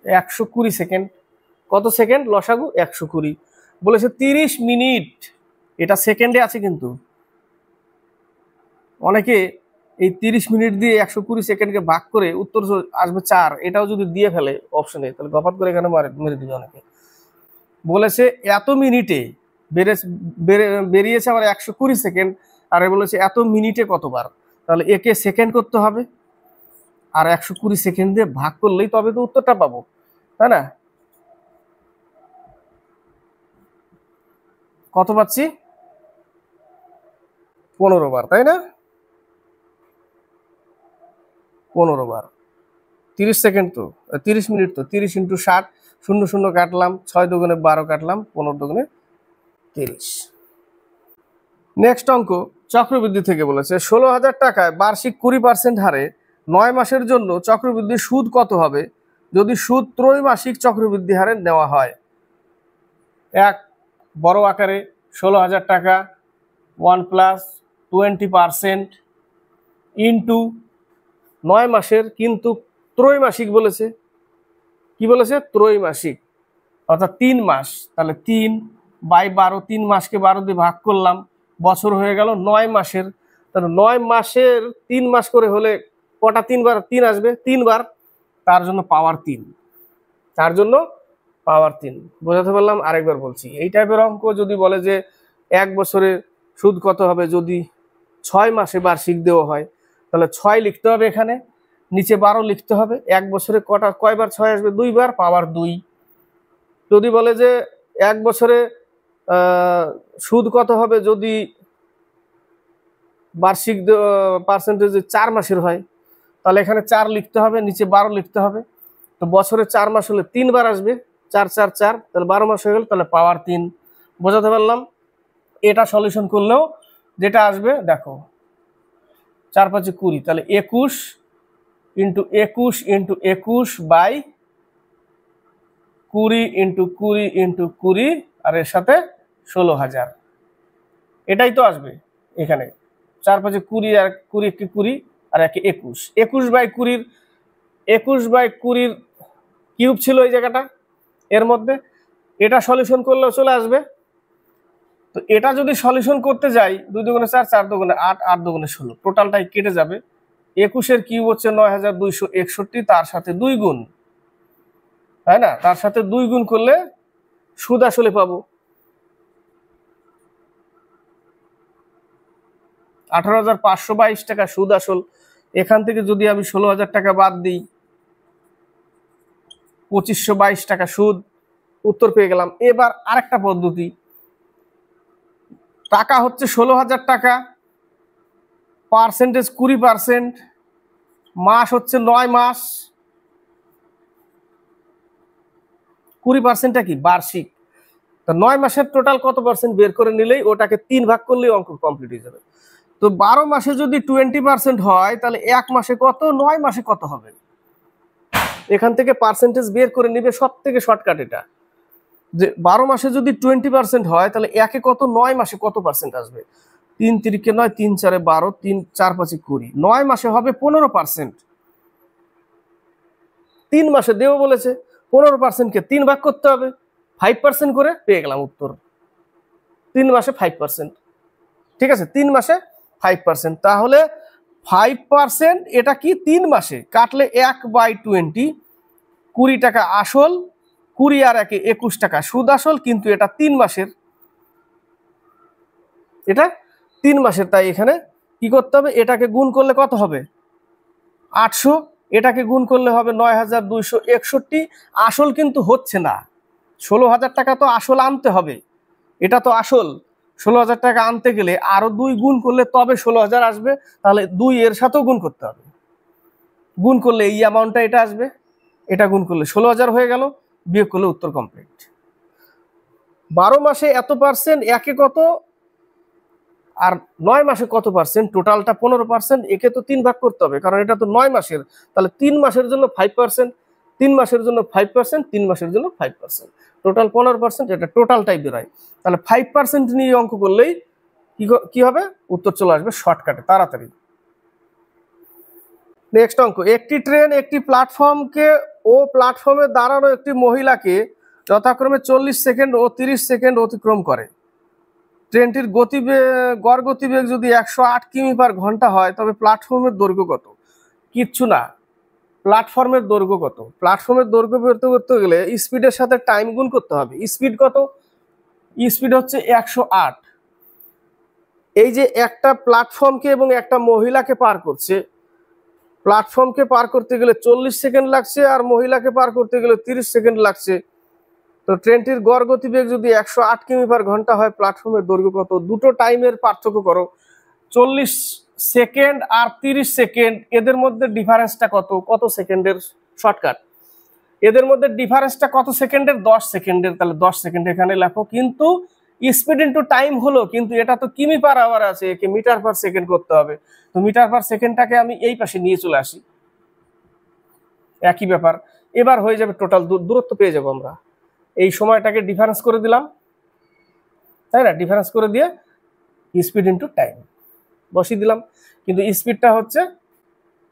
120 সেকেন্ড, কত সেকেন্ড লসাগু? 120, বলেছে 30 মিনিট, এটা সেকেন্ডে আছে কিন্তু। অনেকে এই 30 মিনিট দিয়ে 120 সেকেন্ডকে ভাগ করে উত্তর আসবে 4, এটাও যদি দিয়ে ফেলে অপশনে, তাহলে গপাত করে এখানে মেরে দিবে অনেকে। বলেছে এত মিনিটে বেরিয়েছে আবার 120 সেকেন্ড, আর বলেছে এত মিনিটে কতবার, তাহলে একে সেকেন্ড করতে হবে, আর 120 সেকেন্ড দিয়ে ভাগ করলেই তবে তো উত্তরটা পাবো, তাই না? কত পাচ্ছি? 15 বার, তাই না? 15 বার, 30 সেকেন্ড তো, 30 মিনিট তো, 30 × 60, শূন্য শূন্য কাটলাম, 6 × 2 = 12 কাটলাম, 15 × 2 = 30। নেক্সট অঙ্ক চক্রবৃদ্ধি থেকে বলেছে 16,000 টাকায় বার্ষিক 20% হারে 9 মাসের জন্য চক্রবৃদ্ধি সুদ কত হবে যদি সুদ ত্রৈমাসিক চক্রবৃদ্ধি হারে নেওয়া হয়। এক বড় আকারে 16,000 টাকা 1+20% ইন্টু 9 মাসের, কিন্তু ত্রৈমাসিক বলেছে। কি বলেছে? ত্রৈমাসিক, অর্থাৎ 3 মাস। তাহলে 3/12, 3 মাসকে 12 দিয়ে ভাগ করলাম, বছর হয়ে গেল 9 মাসের। তাহলে 9 মাসের 3 মাস করে হলে কটা 3 বার 3 আসবে? 3 বার, তার জন্য পাওয়ার 3, তার জন্য পাওয়ার 3। বোঝাতে পারলাম? আরেকবার বলছি, এই টাইপের অঙ্ক যদি বলে যে 1 বছরে সুদ কত হবে যদি 6 মাসে বার্ষিক দেওয়া হয়, তাহলে 6 লিখতে হবে এখানে, নিচে 12 লিখতে হবে। 1 বছরে কয়বার 6 আসবে? 2 বার, পাওয়ার 2। যদি বলে যে 1 বছরে সুদ কত হবে যদি বার্ষিক পার্সেন্টেজ 4 মাসের হয়, তাহলে এখানে 4 লিখতে হবে, নিচে 12 লিখতে হবে। তো বছরে 4 মাস হলে 3 বার আসবে, 4 4 4, তাহলে 12 মাস হয়ে গেল, তাহলে পাওয়ার 3। বোঝাতে পারলাম? এটা সলিউশন করলেও যেটা আসবে দেখো, 4 5 20, তাহলে 21 × 21 × 21/20 × 20 × 20, আর এর সাথে 16,000, এটাই তো আসবে এখানে। 4 5 20, আর 20 × 20, আর 1 21, 21/20 21/20 কিউব ছিল এই জায়গাটা, এর মধ্যে এটা সলিউশন করলেও চলে আসবে। তো এটা যদি সলিউশন করতে যাই 2 দুগুণে 4, 4 দুগুণে 8, 8 দুগুণে 16, টোটালটাই কেটে যাবে। 21-এর কিউব হচ্ছে 9261, তার সাথে 2 গুণ, তাই না? তার সাথে 2 গুণ করলে সুদ আসলে পাবো 18,522 টাকা সুদ আসল। এখান থেকে যদি আমি 16,000 টাকা বাদ দিই, 2522 টাকা সুদ, উত্তর পেয়ে গেলাম। এবার আরেকটা পদ্ধতি, টাকা হচ্ছে 16,000 টাকা, পার্সেন্টেজ 20%, মাস হচ্ছে 9 মাস। 20%টা কি? বার্ষিক। তো 9 মাসের টোটাল কত পার্সেন্ট বের করে নিলেই ওটাকে 3 ভাগ করলেই অঙ্ক কমপ্লিট হয়ে যাবে। তো 12 মাসে যদি 20% হয় তাহলে 1 মাসে কত, 9 মাসে কত হবে? এখান থেকে পার্সেন্টেজ বের করে নিবে, সব থেকে শর্টকাট এটা, যে 12 মাসে যদি 20% হয় তাহলে 1-এ কত, 9 মাসে কত পার্সেন্ট আসবে? 3 3-এ 9, 3 4-এ 12, 3 4 5-এ 20, 9 মাসে হবে 15%। 3 মাসে দেবো বলেছে, 15%কে 3 ভাগ করতে হবে, 5% করে পেয়ে গেলাম উত্তর। 3 মাসে 5%, ঠিক আছে? 3 মাসে 5%, তাহলে 5% এটা কি 3 মাসে কাটলে 1/20, 20 টাকা আসল, 20 আর 1-এ 21 টাকা সুদ আসল, কিন্তু এটা 3 মাসের, এটা 3 মাসের। তাই এখানে কি করতে হবে, এটাকে গুণ করলে কত হবে? 800, এটাকে গুণ করলে হবে 9261। আসল কিন্তু হচ্ছে না, 16,000 টাকা তো আসল আনতে হবে, এটা তো আসল। 16,000 টাকা আনতে গেলে আরো 2 গুণ করলে তবে 16,000 আসবে, তাহলে 2 এর সাথেও গুণ করতে হবে। গুণ করলে এই অ্যামাউন্টটা এটা আসবে, এটা গুণ করলে 16,000 হয়ে গেল, বিয়োগ করলে উত্তর কমপ্লিট। 12 মাসে এত পার্সেন্ট, 1-এ কত আর 9 মাসে কত পার্সেন্ট, টোটালটা 15%, একে তো 3 ভাগ করতে হবে কারণ এটা তো 9 মাসের, তাহলে 3 মাসের জন্য 5%, 3 মাসের জন্য 5%, 3 মাসের জন্য 5%, টোটাল 15%, এটা টোটালটাই বেরোয়। তাহলে 5% নিয়ে অঙ্ক করলেই কি হবে, উত্তর চলে আসবে শর্টকাটে, তাড়াতাড়ি। নেক্সট অঙ্ক, একটি ট্রেন একটি প্ল্যাটফর্মকে ও প্ল্যাটফর্মে দাঁড়ানো একটি মহিলাকে যথাক্রমে 40 সেকেন্ড ও 30 সেকেন্ড অতিক্রম করে। ট্রেনটির গড় গতিবেগ যদি 108 কিমি/ঘন্টা হয় তবে প্ল্যাটফর্মের দৈর্ঘ্য কত? কিচ্ছু না, প্ল্যাটফর্মের দৈর্ঘ্য কত? প্ল্যাটফর্মের দৈর্ঘ্য বের করতে গেলে স্পিডের সাথে টাইম গুণ করতে হবে। স্পিড কত? স্পিড হচ্ছে 108। এই যে একটা প্ল্যাটফর্মকে এবং একটা মহিলাকে পার করছে, প্ল্যাটফর্মকে পার করতে গেলে 40 সেকেন্ড লাগছে আর মহিলাকে পার করতে গেলে 30 সেকেন্ড লাগছে। তো ট্রেনটির গড় গতিবেগ যদি 108 কিমি/ঘন্টা হয়, প্ল্যাটফর্মের দৈর্ঘ্য কত? দুটো টাইমের পার্থক্য করো, 40 সেকেন্ড আর 30 সেকেন্ড, এদের মধ্যে ডিফারেন্সটা কত? কত সেকেন্ডের? শর্টকাট, এদের মধ্যে ডিফারেন্সটা কত সেকেন্ডের? 10 সেকেন্ডের। তাহলে 10 সেকেন্ড এখানে লেখো, কিন্তু স্পিড ইন্টু টাইম হলো, কিন্তু এটা তো কিমি/আওয়ার আছে, একে মিটার/সেকেন্ড করতে হবে। তো মিটার/সেকেন্ডটাকে আমি এই পাশে নিয়ে চলে আসি, একই ব্যাপার। এবার হয়ে যাবে টোটাল দূরত্ব পেয়ে যাবো আমরা। এই সময়টাকে ডিফারেন্স করে দিলাম, তাই না? ডিফারেন্স করে দিয়ে স্পিড ইন্টু টাইম বসিয়ে দিলাম, কিন্তু স্পিডটা হচ্ছে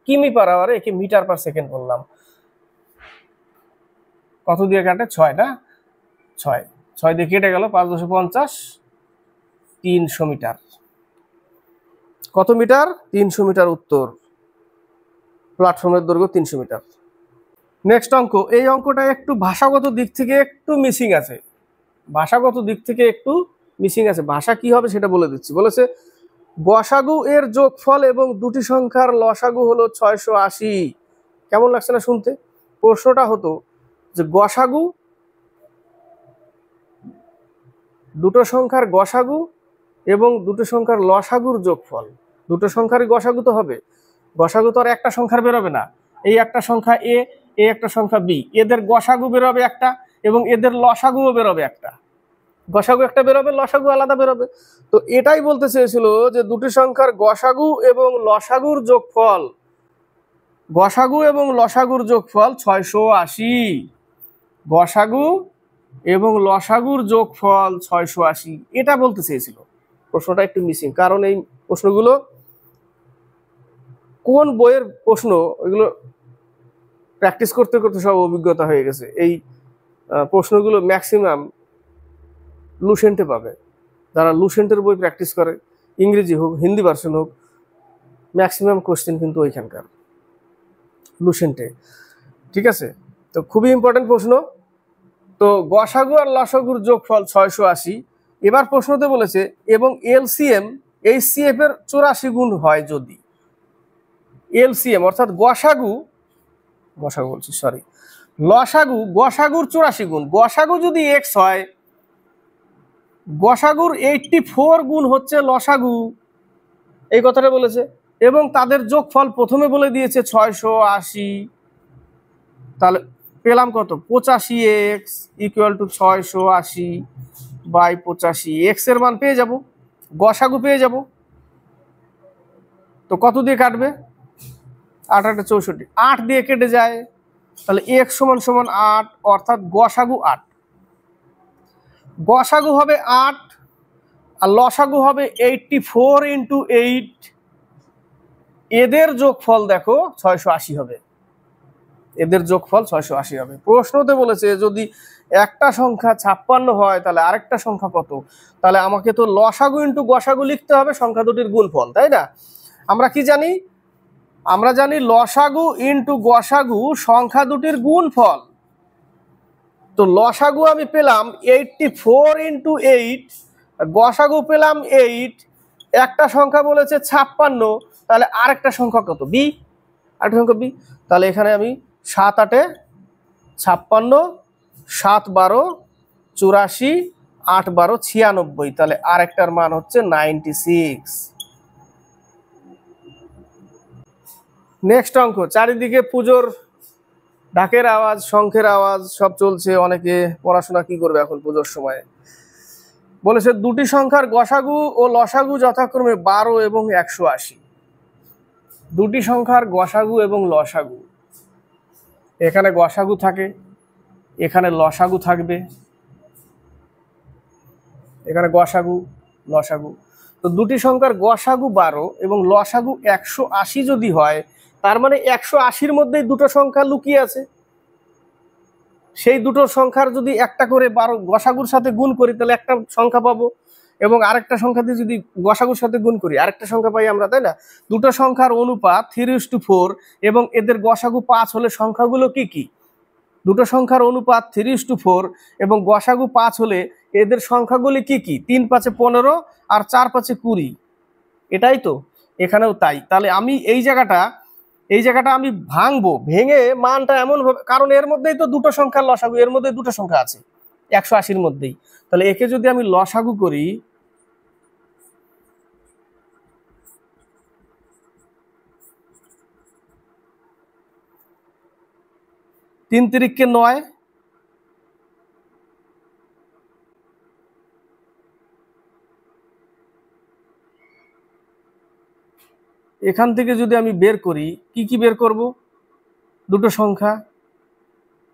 কিমি/আওয়ারে, একে মিটার/সেকেন্ড বললাম। কত দিয়ে কাটে? 6 না? 6 6 দিয়ে কেটে গেল, 5 × 50, 300 মিটার। কত মিটার? 300 মিটার উত্তর। প্ল্যাটফর্মের দৈর্ঘ্য 300 মিটার। নেক্সট অঙ্ক, এই অঙ্কটা একটু ভাষাগত দিক থেকে একটু মিসিং আছে, ভাষাগত দিক থেকে একটু মিসিং আছে। ভাষা কি হবে সেটা বলে দিচ্ছি। বলেছে গসাগু এর যোগফল এবং দুটি সংখ্যার লসাগু হলো 680। কেমন লাগছে না শুনতে? প্রশ্নটা হতো যে গসাগু, দুটো সংখ্যার গসাগু এবং দুটো সংখ্যার লসাগুর যোগফল, দুটো সংখ্যারই গসাগু তো হবে, গসাগু তো আর একটা সংখ্যার বেরোবে না। এই একটা সংখ্যা এ, এই একটা সংখ্যা বি, এদের গসাগু বেরোবে একটা এবং এদের লসাগুও বেরোবে একটা। গসাগু একটা বেরোবে, লসাগু আলাদা বেরোবে। তো এটাই বলতে চেয়েছিল যে দুটি সংখ্যার গসাগু এবং লসাগুর যোগফল, গসাগু এবং লসাগুর যোগফল 680। গসাগু এবং লসাগুর যোগফল 680, এটা বলতে চেয়েছিল। প্রশ্নটা একটু মিসিং, কারণ এই প্রশ্নগুলো কোন বইয়ের প্রশ্ন, এগুলো প্র্যাকটিস করতে করতে সব অভিজ্ঞতা হয়ে গেছে। এই প্রশ্নগুলো ম্যাক্সিমাম লুসেন্টে পাবে। যারা লুসেন্টের বই প্র্যাকটিস করে, ইংরেজি হোক হিন্দি ভার্সন হোক, ম্যাক্সিমাম কোশ্চেন কিন্তু ওইখানকার লুসেন্টে। ঠিক আছে, তো খুবই ইম্পর্টেন্ট প্রশ্ন। তো গসাগু আর লসাগুর যোগফল 680। এবার প্রশ্নতে বলেছে এবং এলসিএম এইচসিএফ এর 84 গুণ হয় যদি। এলসিএম অর্থাৎ গসাগু বলছি সরি, গসাগুর 84 গুণ। গসাগু যদি এক্স হয়, গসাগুর 84 গুণ হচ্ছে লসাগু, এই কথাটা বলেছে। এবং তাদের যোগফল প্রথমে বলে দিয়েছে 680। তাহলে পেলাম কত? 85x equal to 680 by 85। X এর মান পেয়ে যাব, গসাগু পেয়ে যাব। তো কত দিয়ে কাটবে? 8 8 64, 8 দিয়ে কেটে যায়। তাহলে x সমান সমান 8, অর্থাৎ গসাগু 8। গসাগু হবে 8 আর লসাগু হবে 84 ইন্টু 8। এদের যোগফল দেখো 680 হবে, এদের যোগফল 680 হবে। প্রশ্নতে বলেছে যদি একটা সংখ্যা 56 হয় তাহলে আরেকটা সংখ্যা কত? তাহলে আমাকে তো লসাগু ইন্টু গসাগু লিখতে হবে, সংখ্যা দুটির গুণফল, তাই না? আমরা কি জানি? আমরা জানি লসাগু ইন্টু গসাগু সংখ্যা দুটির গুণফল। তো লসাগু আমি পেলাম 84 ইন্টু 8, গসাগু পেলাম 8। একটা সংখ্যা বলেছে 56, তাহলে আরেকটা সংখ্যা কত? বি, আরেকটা সংখ্যা বি। তাহলে এখানে আমি 7 8 56, 7 12 84, 8 12 96। তাহলে আরেকটার মান হচ্ছে 96। নেক্সট অঙ্ক। চারিদিকে পুজোর ঢাকের আওয়াজ, শঙ্খের আওয়াজ সব চলছে। অনেকে পড়াশোনা কি করবে এখন পুজোর সময়? বলেছে দুটি সংখ্যার গসাগু ও লসাগু যথাক্রমে 12 এবং 180। দুটি সংখ্যার গসাগু এবং লসাগু, এখানে গসাগু থাকে, এখানে লসাগু থাকবে, এখানে গসাগু লসাগু। তো দুটি সংখ্যার গসাগু 12 এবং লসাগু 180 যদি হয়, তার মানে 180-র মধ্যেই দুটো সংখ্যা লুকিয়ে আছে। সেই দুটো সংখ্যার যদি একটা করে 12 গসাগুর সাথে গুণ করি তাহলে একটা সংখ্যা পাবো, এবং আরেকটা সংখ্যা দিয়ে যদি গসাগুর সাথে গুণ করি আরেকটা সংখ্যা পাই আমরা, তাই না? দুটো সংখ্যার অনুপাত 3:4 এবং এদের গসাগু 5 হলে সংখ্যাগুলো কি কি? দুটো সংখ্যার অনুপাত 3:4 এবং গসাগু 5 হলে এদের সংখ্যাগুলি কি কি? 3 5 15 আর 4 5 20। এটাই তো, এখানেও তাই। তাহলে আমি এই জায়গাটা আমি ভাঙবো, ভেঙে মানটা এমন ভাবে, কারণ এর মধ্যেই তো দুটো সংখ্যার লসাগু, এর মধ্যে দুটো সংখ্যা আছে 180-র মধ্যেই। তাহলে একে যদি আমি লসাগু করি, 3 3 9, এখান থেকে যদি আমি বের করি, কি কি বের করব? দুটো সংখ্যা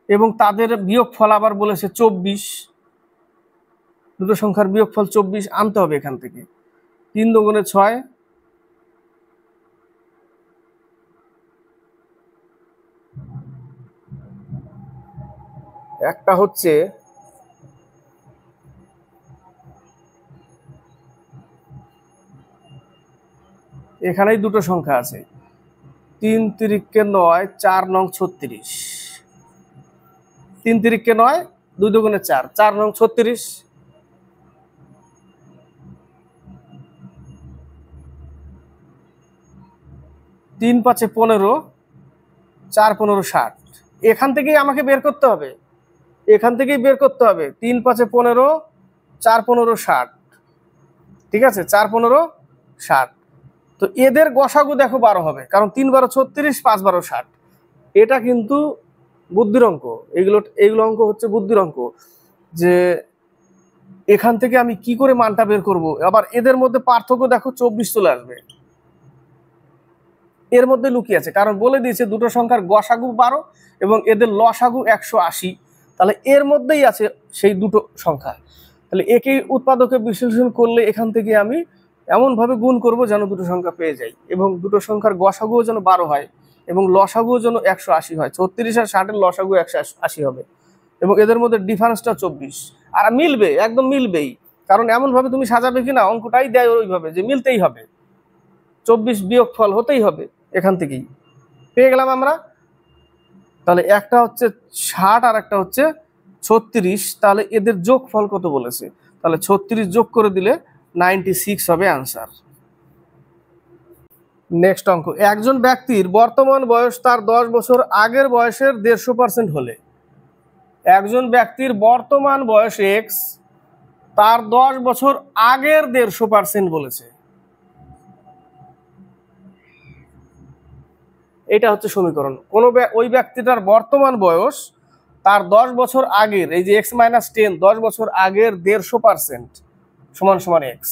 এবং তাদের বিয়োগফল আবার বলেছে 24। দুটো সংখ্যার বিয়োগফল 24 আনতে হবে এখান থেকে। 3 2 6, একটা হচ্ছে এখানেই দুটো সংখ্যা আছে, 3 3 9, 4 9 36। 3 3 9, 2 2 4, 4 9 36। 3 5 15, 4 15 60। এখান থেকেই আমাকে বের করতে হবে, এখান থেকেই বের করতে হবে। 3 5 15, 4 15 60। ঠিক আছে, 4 15 60। তো এদের গসাগু দেখো 12 হবে, কারণ 3 12 36, 5 12 60। এটা কিন্তু বুদ্ধির অঙ্ক। এইগুলো অঙ্ক হচ্ছে বুদ্ধির অঙ্ক, যে এখান থেকে আমি কি করে মানটা বের করব। আবার এদের মধ্যে পার্থক্য দেখো 24 চলে আসবে, এর মধ্যে লুকিয়ে আছে, কারণ বলে দিয়েছে দুটো সংখ্যার গসাগু 12 এবং এদের লসাগু 180। তাহলে এর মধ্যেই আছে সেই দুটো সংখ্যা। তাহলে একই উৎপাদকে বিশ্লেষণ করলে এখান থেকে আমি এমনভাবে গুণ করব যেন দুটো সংখ্যা পেয়ে যাই এবং দুটো সংখ্যার গসাগুও যেন 12 হয়। এবং লসাগু যেন 180 হয়। 36 আর 60 এর লসাগু 180 হবে এবং এদের মধ্যে ডিফারেন্সটা 24। আর মিলবে, একদম মিলবেই, কারণ এমন ভাবে তুমি সাজাবে কিনা অঙ্কটাই দেয় ওইভাবে যে মিলতেই হবে, 24 বিয়োগফল হতেই হবে এখান থেকেই। পেয়ে গেলাম আমরা। তাহলে একটা হচ্ছে 60 আর একটা হচ্ছে 36, তাহলে এদের যোগফল কত বলেছে? তাহলে 36 যোগ করে দিলে 96 হবে আনসার। নেক্সট অঙ্ক, একজন ব্যক্তির বর্তমান বয়স তার 10 বছর আগের বয়সের 150% হলে, একজন ব্যক্তির বর্তমান বয়স এক্স, তার 10 বছর আগের 150% বলেছে। এটা হচ্ছে সমীকরণ। ওই ব্যক্তিটার বর্তমান বয়স তার 10 বছর আগের, এই যে এক্স মাইনাস 10, 10 বছর আগের 150% সমান সমান এক্স।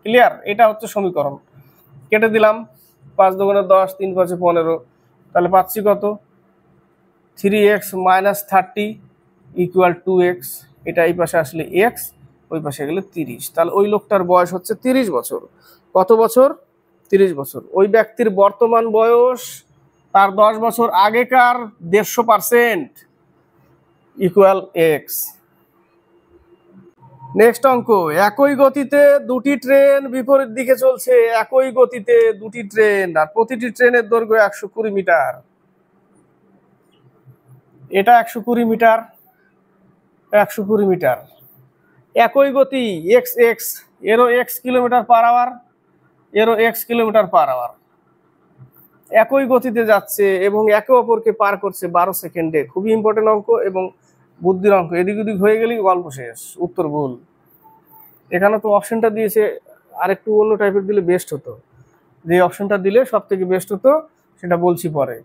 ক্লিয়ার? এটা হচ্ছে সমীকরণ। কেটে দিলাম, 5 দুগুণে 10, 3 5 15, তাহলে পাচ্ছি কত? 3x minus 30 equal 2x। এটা এই পাশে আসলে এক্স, ওই পাশে গেলে 30। তাহলে ওই লোকটার বয়স হচ্ছে 30 বছর। কত বছর? 30 বছর। ওই ব্যক্তির বর্তমান বয়স তার 10 বছর আগেকার 150% ইকুয়াল এক্স। নেক্সট অঙ্ক, একই গতিতে দুটি ট্রেন বিপরীত দিকে চলছে, একই গতিতে দুটি ট্রেন, আর প্রতিটি ট্রেনের দৈর্ঘ্য 120 মিটার। এটা 120 মিটার, 120 মিটার, একই গতি এক্স এক্স, এরও এক্স কিলোমিটার পার আওয়ার, এরও এক্স কিলোমিটার পার আওয়ার, একই গতিতে যাচ্ছে এবং একে অপরকে পার করছে 12 সেকেন্ডে। খুবই ইম্পর্টেন্ট অঙ্ক এবং বুদ্ধির অঙ্ক। এদিক ওদিক হয়ে গেলেই গল্প শেষ, উত্তর ভুল। এখানে তো অপশনটা দিয়েছে, আরেকটু অন্য টাইপের দিলে বেস্ট হতো। যে অপশনটা দিলে সব থেকে বেস্ট হতো সেটা বলছি পরে।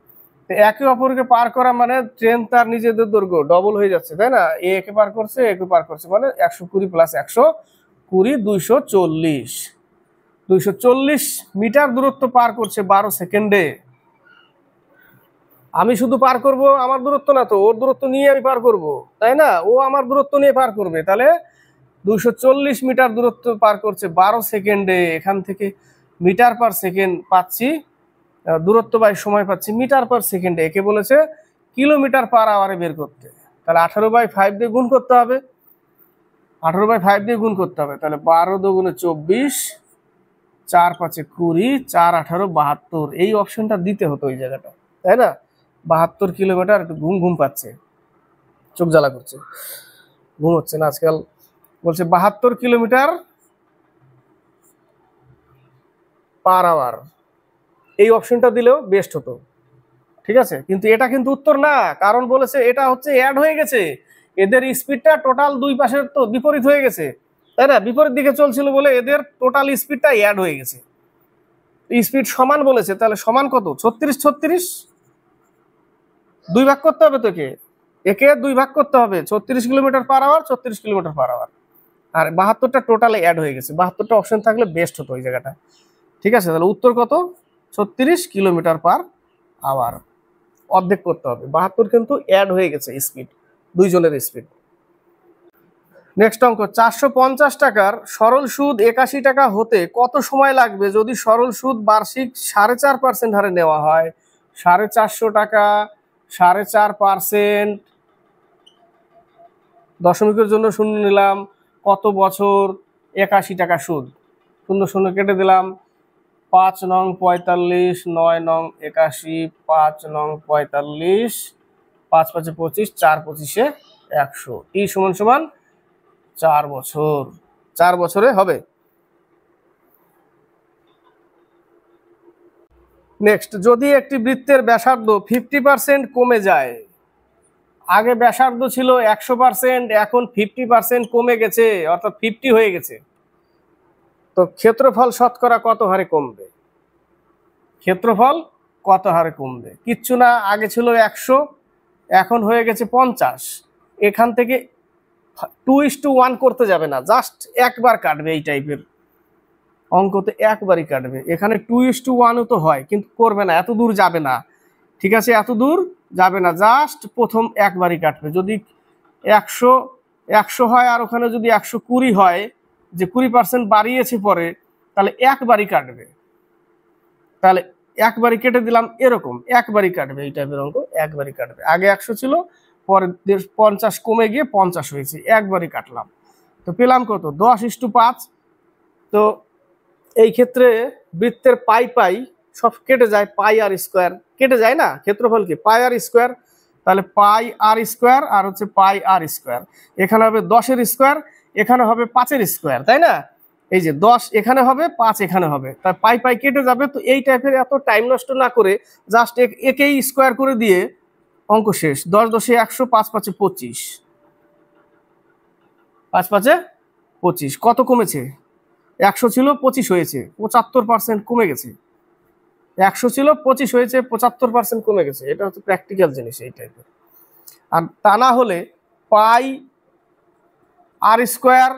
একে অপরকে পার করা মানে ট্রেন তার নিজেদের দৈর্ঘ্য ডবল হয়ে যাচ্ছে, তাই না? একে পার করছে, একে পার করছে, মানে 120 প্লাস 120 240, 240 মিটার দূরত্ব পার করছে 12 সেকেন্ডে। আমি শুধু পার করব, আমার দূরত্ব না তো, ওর দূরত্ব নিয়ে আমি পার করব, তাই না? ও আমার দূরত্ব নিয়ে পার করবে। তাহলে 240 মিটার দূরত্ব পার করছে 12 সেকেন্ডে। এখান থেকে মিটার পার সেকেন্ড পাচ্ছি, দূরত্ব বাই সময় পাচ্ছি মিটার পার সেকেন্ডে। একে বলেছে কিলোমিটার পার আওয়ারে বের করতে। তাহলে 18/5 দিয়ে গুণ করতে হবে, 18/5 দিয়ে গুণ করতে হবে। তাহলে 12 দুগুণে 24, 4 5 20, 4 18 72। এই অপশনটা দিতে হতো ওই জায়গাটা, তাই না? 72 কিলোমিটার। একটু ঘুম ঘুম পাচ্ছে, চোখ জ্বালা করছে, ঘুম হচ্ছে না আজকাল। বলছে 72 কিলোমিটার পার আওয়ার। এই অপশনটা দিলেও বেস্ট হতো, ঠিক আছে? কিন্তু এটা কিন্তু উত্তর না, কারণ বলেছে এটা হচ্ছে অ্যাড হয়ে গেছে, এদের স্পিডটা টোটাল দুই পাশের তো বিপরীত হয়ে গেছে, তাই না? বিপরীত দিকে চলছিল বলে এদের টোটাল স্পিডটা অ্যাড হয়ে গেছে। স্পিড সমান বলেছে, তাহলে সমান কত? 36 36, দুই ভাগ করতে হবে তোকে, একে দুই ভাগ করতে হবে। 36 kilometer per hour, 36 kilometer per hour. আর 72টা টোটালে অ্যাড হয়ে গেছে। 72টা অপশন থাকলে বেস্ট হতো ওই জায়গাটা, ঠিক আছে? তাহলে উত্তর কত? 36 কিলোমিটার পার আওয়ার। অর্ধেক করতে হবে, 72 কিন্তু অ্যাড হয়ে গেছে স্পিড, দুইজনের স্পিড। নেক্সট অঙ্ক, 450 টাকার সরল সুদ 81 টাকা হতে কত সময় লাগবে যদি সরল সুদ বার্ষিক 4.5% হারে নেওয়া হয়? 450 টাকা, 4.5%, দশমিকের জন্য শূন্য নিলাম, কত বছর, 81 টাকা সুদ, শূন্য শূন্য কেটে দিলাম, 5 নং 45, 9 নং 81, 5 নং 45, 5 5 25, 4 25 100, ই সমান সমান 4 বছর। 4 বছরে হবে। নেক্সট, যদি একটি বৃত্তের ব্যাসার্ধ 50% কমে যায়, আগে ব্যাসার্ধ ছিল 100%, এখন 50% কমে গেছে, অর্থাৎ 50 হয়ে গেছে, তো ক্ষেত্রফল শতকরা কত হারে কমবে? ক্ষেত্রফল কত হারে কমবে? কিচ্ছু না, আগে ছিল 100, এখন হয়ে গেছে 50। এখান থেকে 2:1 করতে যাবে না, জাস্ট একবার কাটবে। এই টাইপের অঙ্কতে একবারই কাটবে। এখানে 2:1ও তো হয়, কিন্তু করবে না, এত দূর যাবে না, ঠিক আছে? এত দূর যাবে না, জাস্ট প্রথম একবারই কাটবে। যদি 100 হয় আর ওখানে যদি 120 হয়, যে 20% বাড়িয়েছে পরে, তাহলে একবারই কাটবে। তাহলে একবারই কেটে দিলাম, এরকম একবারই কাটবে, এই টাইপের অঙ্ক একবারই কাটবে। আগে 100 ছিল, পরে 50 কমে গিয়ে 50 হয়েছে, একবারই কাটলাম। তো পেলাম কত? 10:5। তো এই ক্ষেত্রে বৃত্তের পাই পাই সব কেটে যায়, পাই আর স্কোয়ার কেটে যায় না, ক্ষেত্রফল কি পাই আর স্কোয়ার, তাহলে পাই আর স্কোয়ার আর হচ্ছে পাই আর স্কোয়ার। এখানে হবে 10-এর স্কোয়ার, এখানে হবে 5-এর স্কোয়ার, তাই না? এই যে 10 এখানে হবে, 5 এখানে হবে, তাই পাই পাই কেটে যাবে। তো এই টাইপের এত টাইম নষ্ট না করে জাস্ট একেই স্কোয়ার করে দিয়ে অঙ্ক শেষ। 10-10 100, 5-5 25, 5-5 25। কত কমেছে? 100 ছিল 25 হয়েছে, 75% কমে গেছে। 100 ছিল 25 হয়েছে, 75% কমে গেছে। এটা হচ্ছে প্র্যাকটিক্যাল জিনিস এই টাইপের। আর তা না হলে পাই আর স্কোয়ার,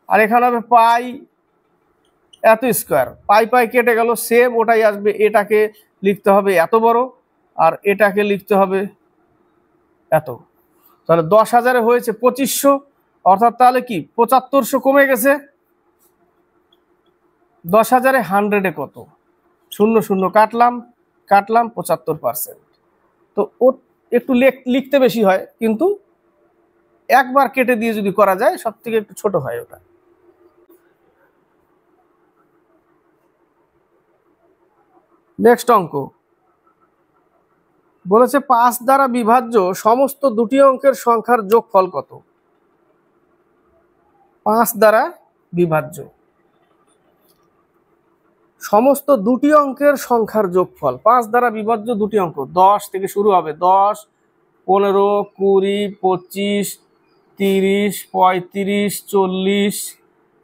আর এখানে হবে পাই এত স্কোয়ার, পাই পাই কেটে গেল, সেম ওটাই আসবে। এটাকে লিখতে হবে এত বড়, আর এটাকে লিখতে হবে এত। তাহলে 10,000-এ হয়েছে 2500, অর্থাৎ তাহলে কি 7500 কমে গেছে। 10,000-এ 100-এ কত? 0 কাটলাম, 75%। তো ও একটু লিখতে বেশি হয়, কিন্তু একবার কেটে দিয়ে যদি করা যায় সব থেকে একটু ছোট হয় ওটা। নেক্সট অঙ্ক বলেছে 5 দ্বারা বিভাজ্য সমস্ত দুটি অঙ্কের সংখ্যার যোগফল কত? 5 দ্বারা বিভাজ্য সমস্ত দুটি অঙ্কের সংখ্যার যোগফল। 5 দ্বারা বিভাজ্য দুটি অঙ্ক, 10 থেকে শুরু হবে, 10, 15, 20, 25, 30, 35, 40,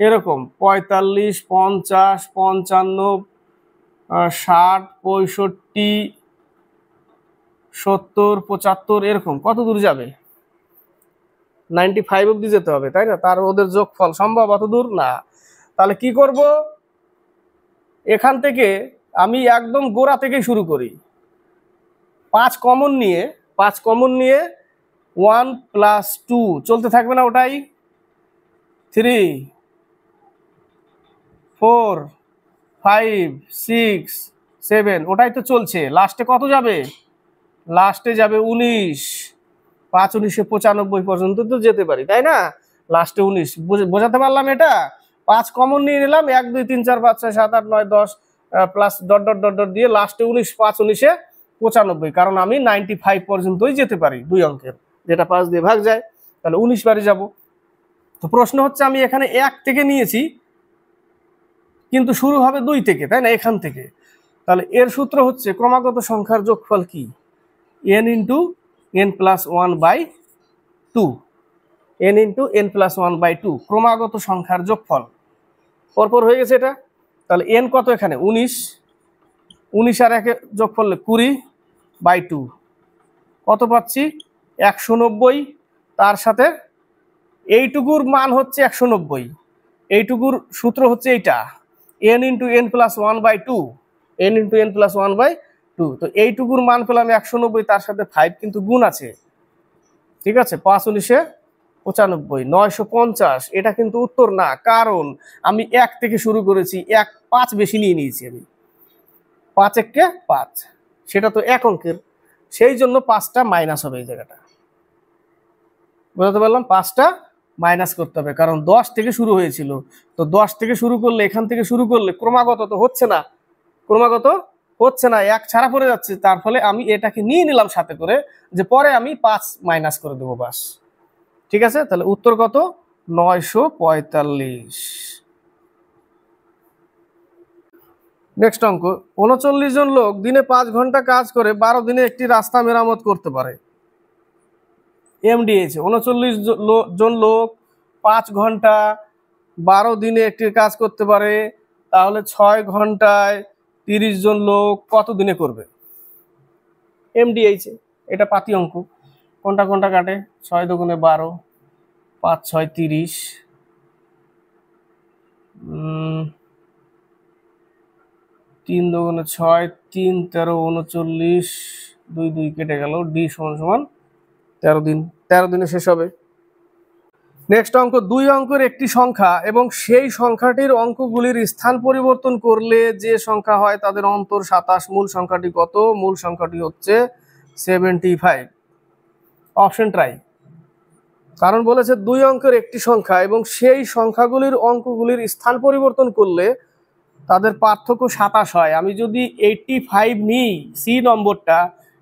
এরকম 45, 50, 55, 60, 65, 70, 75, এরকম কত দূর যাবে? 95 অব্দি যেতে হবে, তাই না? তার ওদের যোগফল সম্ভব অত দূর না। তাহলে কি করব? এখান থেকে আমি একদম গোড়া থেকে শুরু করি। 5 কমন নিয়ে 1 + 2 চলতে থাকবে না, ওটাই 3, 4, 5, 6, 7, ওটাই তো চলছে। লাস্টে কত যাবে? লাস্টে যাবে 19। 5 19 95 পর্যন্ত তো যেতে পারি, তাই না? লাস্টে 19 বোঝাতে পারলাম এটা। 5 কমন নিয়ে নিলাম, 1 2 3 4 5 6 7 8 9 10 plus dot dot dot dot দিয়ে লাস্টে 19, 5 19 95, কারণ আমি 95 পর্যন্তই যেতে পারি দুই অঙ্কের, যেটা 5 দিয়ে ভাগ যায়, তাহলে 19 বারে যাব। তো প্রশ্ন হচ্ছে আমি এখানে 1 থেকে নিয়েছি, কিন্তু শুরু হবে 2 থেকে, তাই না? এখান থেকে। তাহলে এর সূত্র হচ্ছে ক্রমাগত সংখ্যার যোগফল কি? n × n+1/2, n × n+1/2 ক্রমাগত সংখ্যার যোগফল। পরপর হয়ে গেছে এটা। তাহলে n কত? এখানে 19, 19 আর 1 যোগ করলে 20/2, কত পাচ্ছি? 190। তার সাথে এইটুকুর মান হচ্ছে 190, এইটুকুর সূত্র হচ্ছে এইটা, n × n+1/2, n × n+1/2। তো এইটুকুর মান পেলাম 190, তার সাথে 5 কিন্তু গুণ আছে, ঠিক আছে? 5 19 95, 950। এটা কিন্তু উত্তর না, কারণ আমি 1 থেকে শুরু করেছি, 5 বেশি নিয়ে নিয়েছি আমি, 5 1 5, সেটা তো এক অঙ্কের, সেই জন্য 5টা মাইনাস হবে এই জায়গাটা। বুঝতে পারলাম? 5টা মাইনাস করতে হবে, কারণ 10 থেকে শুরু হয়েছিল। তো 10 থেকে শুরু করলে, এখান থেকে শুরু করলে ক্রমাগত তো হচ্ছে না, ক্রমাগত হচ্ছে না, 1 ছাড়া পড়ে যাচ্ছে। তার ফলে আমি এটাকে নিয়ে নিলাম সাথে করে, যে পরে আমি 5 মাইনাস করে দেবো, বাস। ঠিক আছে? তাহলে উত্তর কত? 945। নেক্সট অঙ্ক, 39 জন লোক দিনে 5 ঘন্টা কাজ করে 12 দিনে একটি রাস্তা মেরামত করতে পারে। এম দিয়েছে 39 জন লোক 5 ঘন্টা 12 দিনে একটি কাজ করতে পারে, তাহলে 6 ঘন্টায় 30 জন লোক কত দিনে করবে? এম দিয়েছে, এটা পাতি অঙ্ক। কোনটা কোনটা কাটে? 6 দুগুণে 12, 5 6 30, 3 দুগুণে 6, 3 13 39, 2 2 কেটে গেল, ডি = 13 দিন। 13 দিনে শেষ হবে। নেক্সট অঙ্ক, দুই অঙ্কের একটি সংখ্যা এবং সেই সংখ্যাটির অঙ্কগুলির স্থান পরিবর্তন করলে যে সংখ্যা হয় তাদের অন্তর 27। মূল সংখ্যাটি কত? মূল সংখ্যাটি হচ্ছে 75। Option try. কারণ বলেছে দুই অঙ্কের একটি সংখ্যা এবং সেই সংখ্যাগুলির অঙ্কগুলির স্থান পরিবর্তন করলে তাদের পার্থক্য 27 হয়। আমি যদি 85 নিই সি নম্বরটা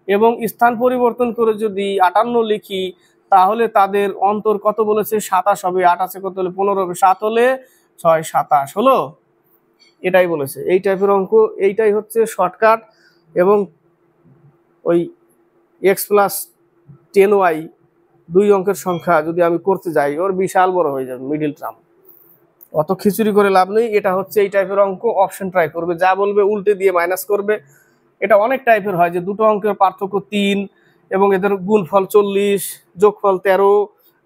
এবং স্থান পরিবর্তন করে যদি 58 লিখি তাহলে তাদের অন্তর কত বলেছে? 27 হবে। 8 আছে কত হলে 15 হবে, 7 হলে 6 27 হলো। এটাই বলেছে, এই টাইপের অঙ্ক, এইটাই হচ্ছে শর্টকাট। এবং ওই x+10y দুই অঙ্কের সংখ্যা যদি আমি করতে যাই ওর বিশাল বড় হয়ে যাবে মিডিল টার্ম, অত খিচুড়ি করে লাভ নেই। এটা হচ্ছে এই টাইপের অঙ্ক, অপশন ট্রাই করবে, যা বলবে উল্টে দিয়ে মাইনাস করবে। এটা অনেক টাইপের হয় যে দুটো অঙ্কের পার্থক্য 3 এবং এদের গুণফল 40, যোগফল 13,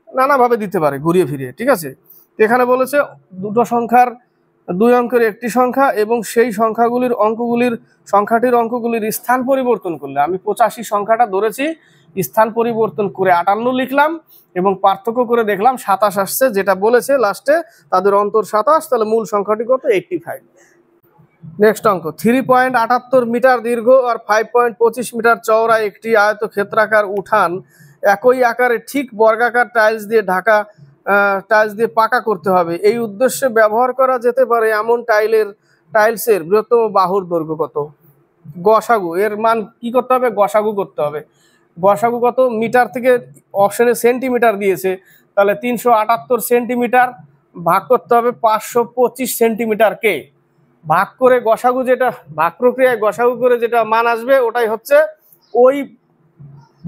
নানাভাবে দিতে পারে ঘুরিয়ে ফিরিয়ে, ঠিক আছে। এখানে বলেছে দুটো সংখ্যার, দুই অঙ্কের একটি সংখ্যা এবং সেই সংখ্যাটির অঙ্কগুলির স্থান পরিবর্তন করলে, আমি 85 সংখ্যাটা ধরেছি, স্থান পরিবর্তন করে 58 লিখলাম এবং পার্থক্য করে দেখলাম 27 আসছে, যেটা বলেছে লাস্টে তাদের অন্তর 27, তাহলে মূল সংখ্যাটি কত? 85। নেক্সট অঙ্ক, 3.78 মিটার দীর্ঘ আর 5.25 মিটার চওড়া একটি আয়তক্ষেত্রাকার উঠান একই আকারে ঠিক বর্গাকার টাইলস দিয়ে পাকা করতে হবে। এই উদ্দেশ্যে ব্যবহার করা যেতে পারে এমন টাইলসের বৃহত্তম বাহুর দৈর্ঘ্য কত? গসাগু, এর মান কি করতে হবে? গসাগু করতে হবে। গসাগু কত? মিটার থেকে অপশনে সেন্টিমিটার দিয়েছে, তাহলে 378 সেন্টিমিটার ভাগ করতে হবে 525 সেন্টিমিটারকে, ভাগ করে গসাগু, যেটা ভাগ প্রক্রিয়ায় গসাগু করে যেটা মান আসবে ওটাই হচ্ছে ওই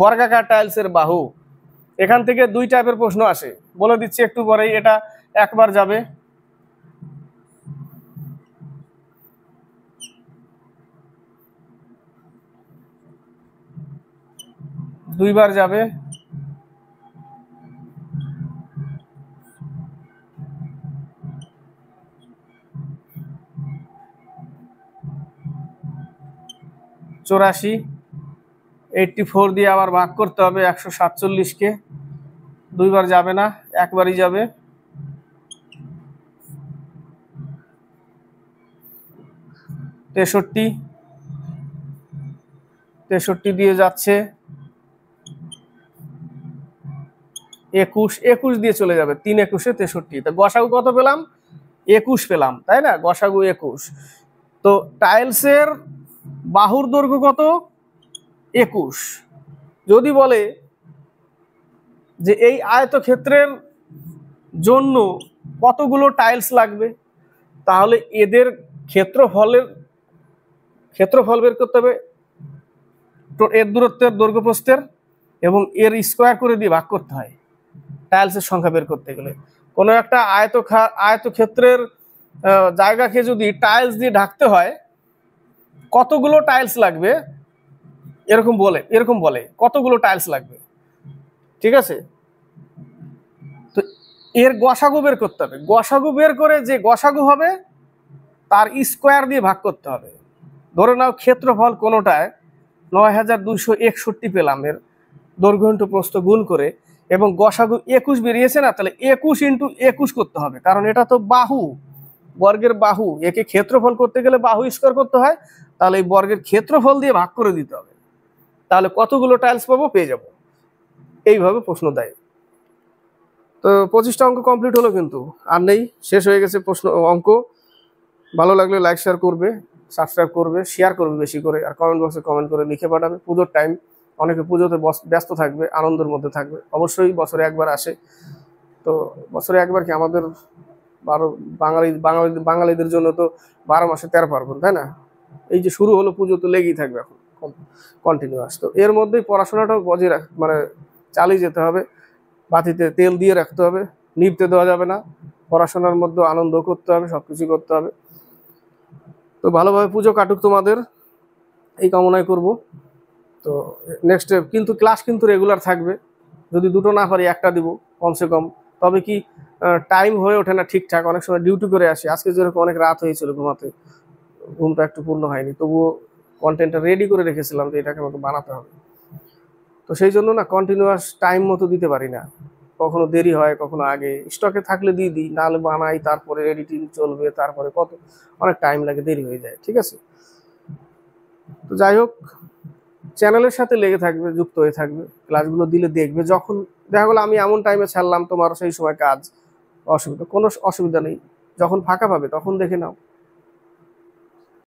বর্গাকার টাইলসের বাহু। এখান থেকে দুই টাইপের প্রশ্ন আসে, বলে দিচ্ছি একটু পরেই। এটা একবার যাবে, দুইবার যাবে, চুরাশি, 84 দিয়ে আবার ভাগ করতে হবে 147কে, দুইবার যাবে না, একবারই যাবে। 63 দিয়ে যাচ্ছে 21 দিয়ে চলে যাবে, 3 একুশে 63। তো গসাগু কত পেলাম? 21 পেলাম, তাই না? গসাগু 21। তো টাইলসের বাহুর দৈর্ঘ্য কত? 21। যদি বলে যে এই আয়তক্ষেত্রের জন্য কতগুলো টাইলস লাগবে, তাহলে এদের ক্ষেত্রফল বের করতে হবে, এর দূরত্বের, দৈর্ঘ্য প্রস্থের, এবং এর স্কোয়ার করে দিয়ে ভাগ করতে হয় টাইলসের সংখ্যা বের করতে গেলে। কোনো একটা আয়তক্ষেত্রের জায়গাকে যদি টাইলস দিয়ে ঢাকতে হয় কতগুলো টাইলস লাগবে, এরকম বলে কতগুলো টাইলস লাগবে, ঠিক আছে। তো এর গসাগু বের করতে হবে, গসাগু বের করে যে গসাগু হবে তার স্কোয়ার দিয়ে ভাগ করতে হবে। ধরে নাও ক্ষেত্রফল কোনোটায় 9261 পেলাম, এর দৈর্ঘ্য ইন্টু প্রস্থ গুণ করে, এবং গসাগু 21 বেরিয়েছে না, তাহলে 21 ইন্টু 21 করতে হবে, কারণ এটা তো বাহু, বর্গের বাহু, একে ক্ষেত্রফল করতে গেলে বাহু স্কোয়ার করতে হয়, তাহলে এই বর্গের ক্ষেত্রফল দিয়ে ভাগ করে দিতে হবে, তাহলে কতগুলো টাইলস পাবো পেয়ে যাব। এইভাবে প্রশ্ন দেয়। তো 25টা অঙ্ক কমপ্লিট হলো, কিন্তু আর নেই, শেষ হয়ে গেছে প্রশ্ন অঙ্ক। ভালো লাগলে লাইক শেয়ার করবে, সাবস্ক্রাইব করবে, শেয়ার করবে বেশি করে, আর কমেন্ট বক্সে কমেন্ট করে লিখে পাঠাবে। পুজোর টাইম, অনেকে পুজোতে ব্যস্ত থাকবে, আনন্দের মধ্যে থাকবে। অবশ্যই বছরে একবার আসে, তো বছরে একবার কি আমাদের বাঙালিদের জন্য তো 12 মাসে 13 পার্বণ, তাই না? এই যে শুরু হলো, পুজো তো লেগেই থাকবে এখন কন্টিনিউয়াস। তো এর মধ্যেই পড়াশোনাটাও বজায় চালিয়ে যেতে হবে, বাতিতে তেল দিয়ে রাখতে হবে, নিভতে দেওয়া যাবে না। পড়াশোনার মধ্যে আনন্দ করতে হবে, সবকিছু করতে হবে। তো ভালোভাবে পুজো কাটুক তোমাদের, এই কামনাই করব। তো নেক্সট কিন্তু ক্লাস কিন্তু রেগুলার থাকবে, যদি দুটো না পারি একটা দিব কমসে কম। তবে কি টাইম হয়ে ওঠে না ঠিকঠাক, অনেক সময় ডিউটি করে আসি, আজকে যেরকম অনেক রাত হয়েছিল ঘুমাতে, ঘুমটা একটু পূর্ণ হয়নি, তবুও কন্টেন্টটা রেডি করে রেখেছিলাম যে এটাকে আমাকে বানাতে হবে। তো সেই জন্য না কন্টিনিউয়াস টাইম মতো দিতে পারি না, কখনো দেরি হয়, কখনো আগে। স্টকে থাকলে দিয়ে দিই, নাহলে বানাই, তারপরে এডিটিং চলবে, তারপরে অনেক টাইম লাগে, দেরি হয়ে যায়। ঠিক আছে, তো যাই হোক, চ্যানেলের সাথে লেগে থাকবে, যুক্ত হয়ে থাকবে, ক্লাসগুলো দিলে দেখবে। যখন দেখা গেলো আমি এমন টাইমে ছাড়লাম, তোমার সেই সময় কাজ, কোনো অসুবিধা নেই, যখন ফাঁকা পাবে তখন দেখে নাও।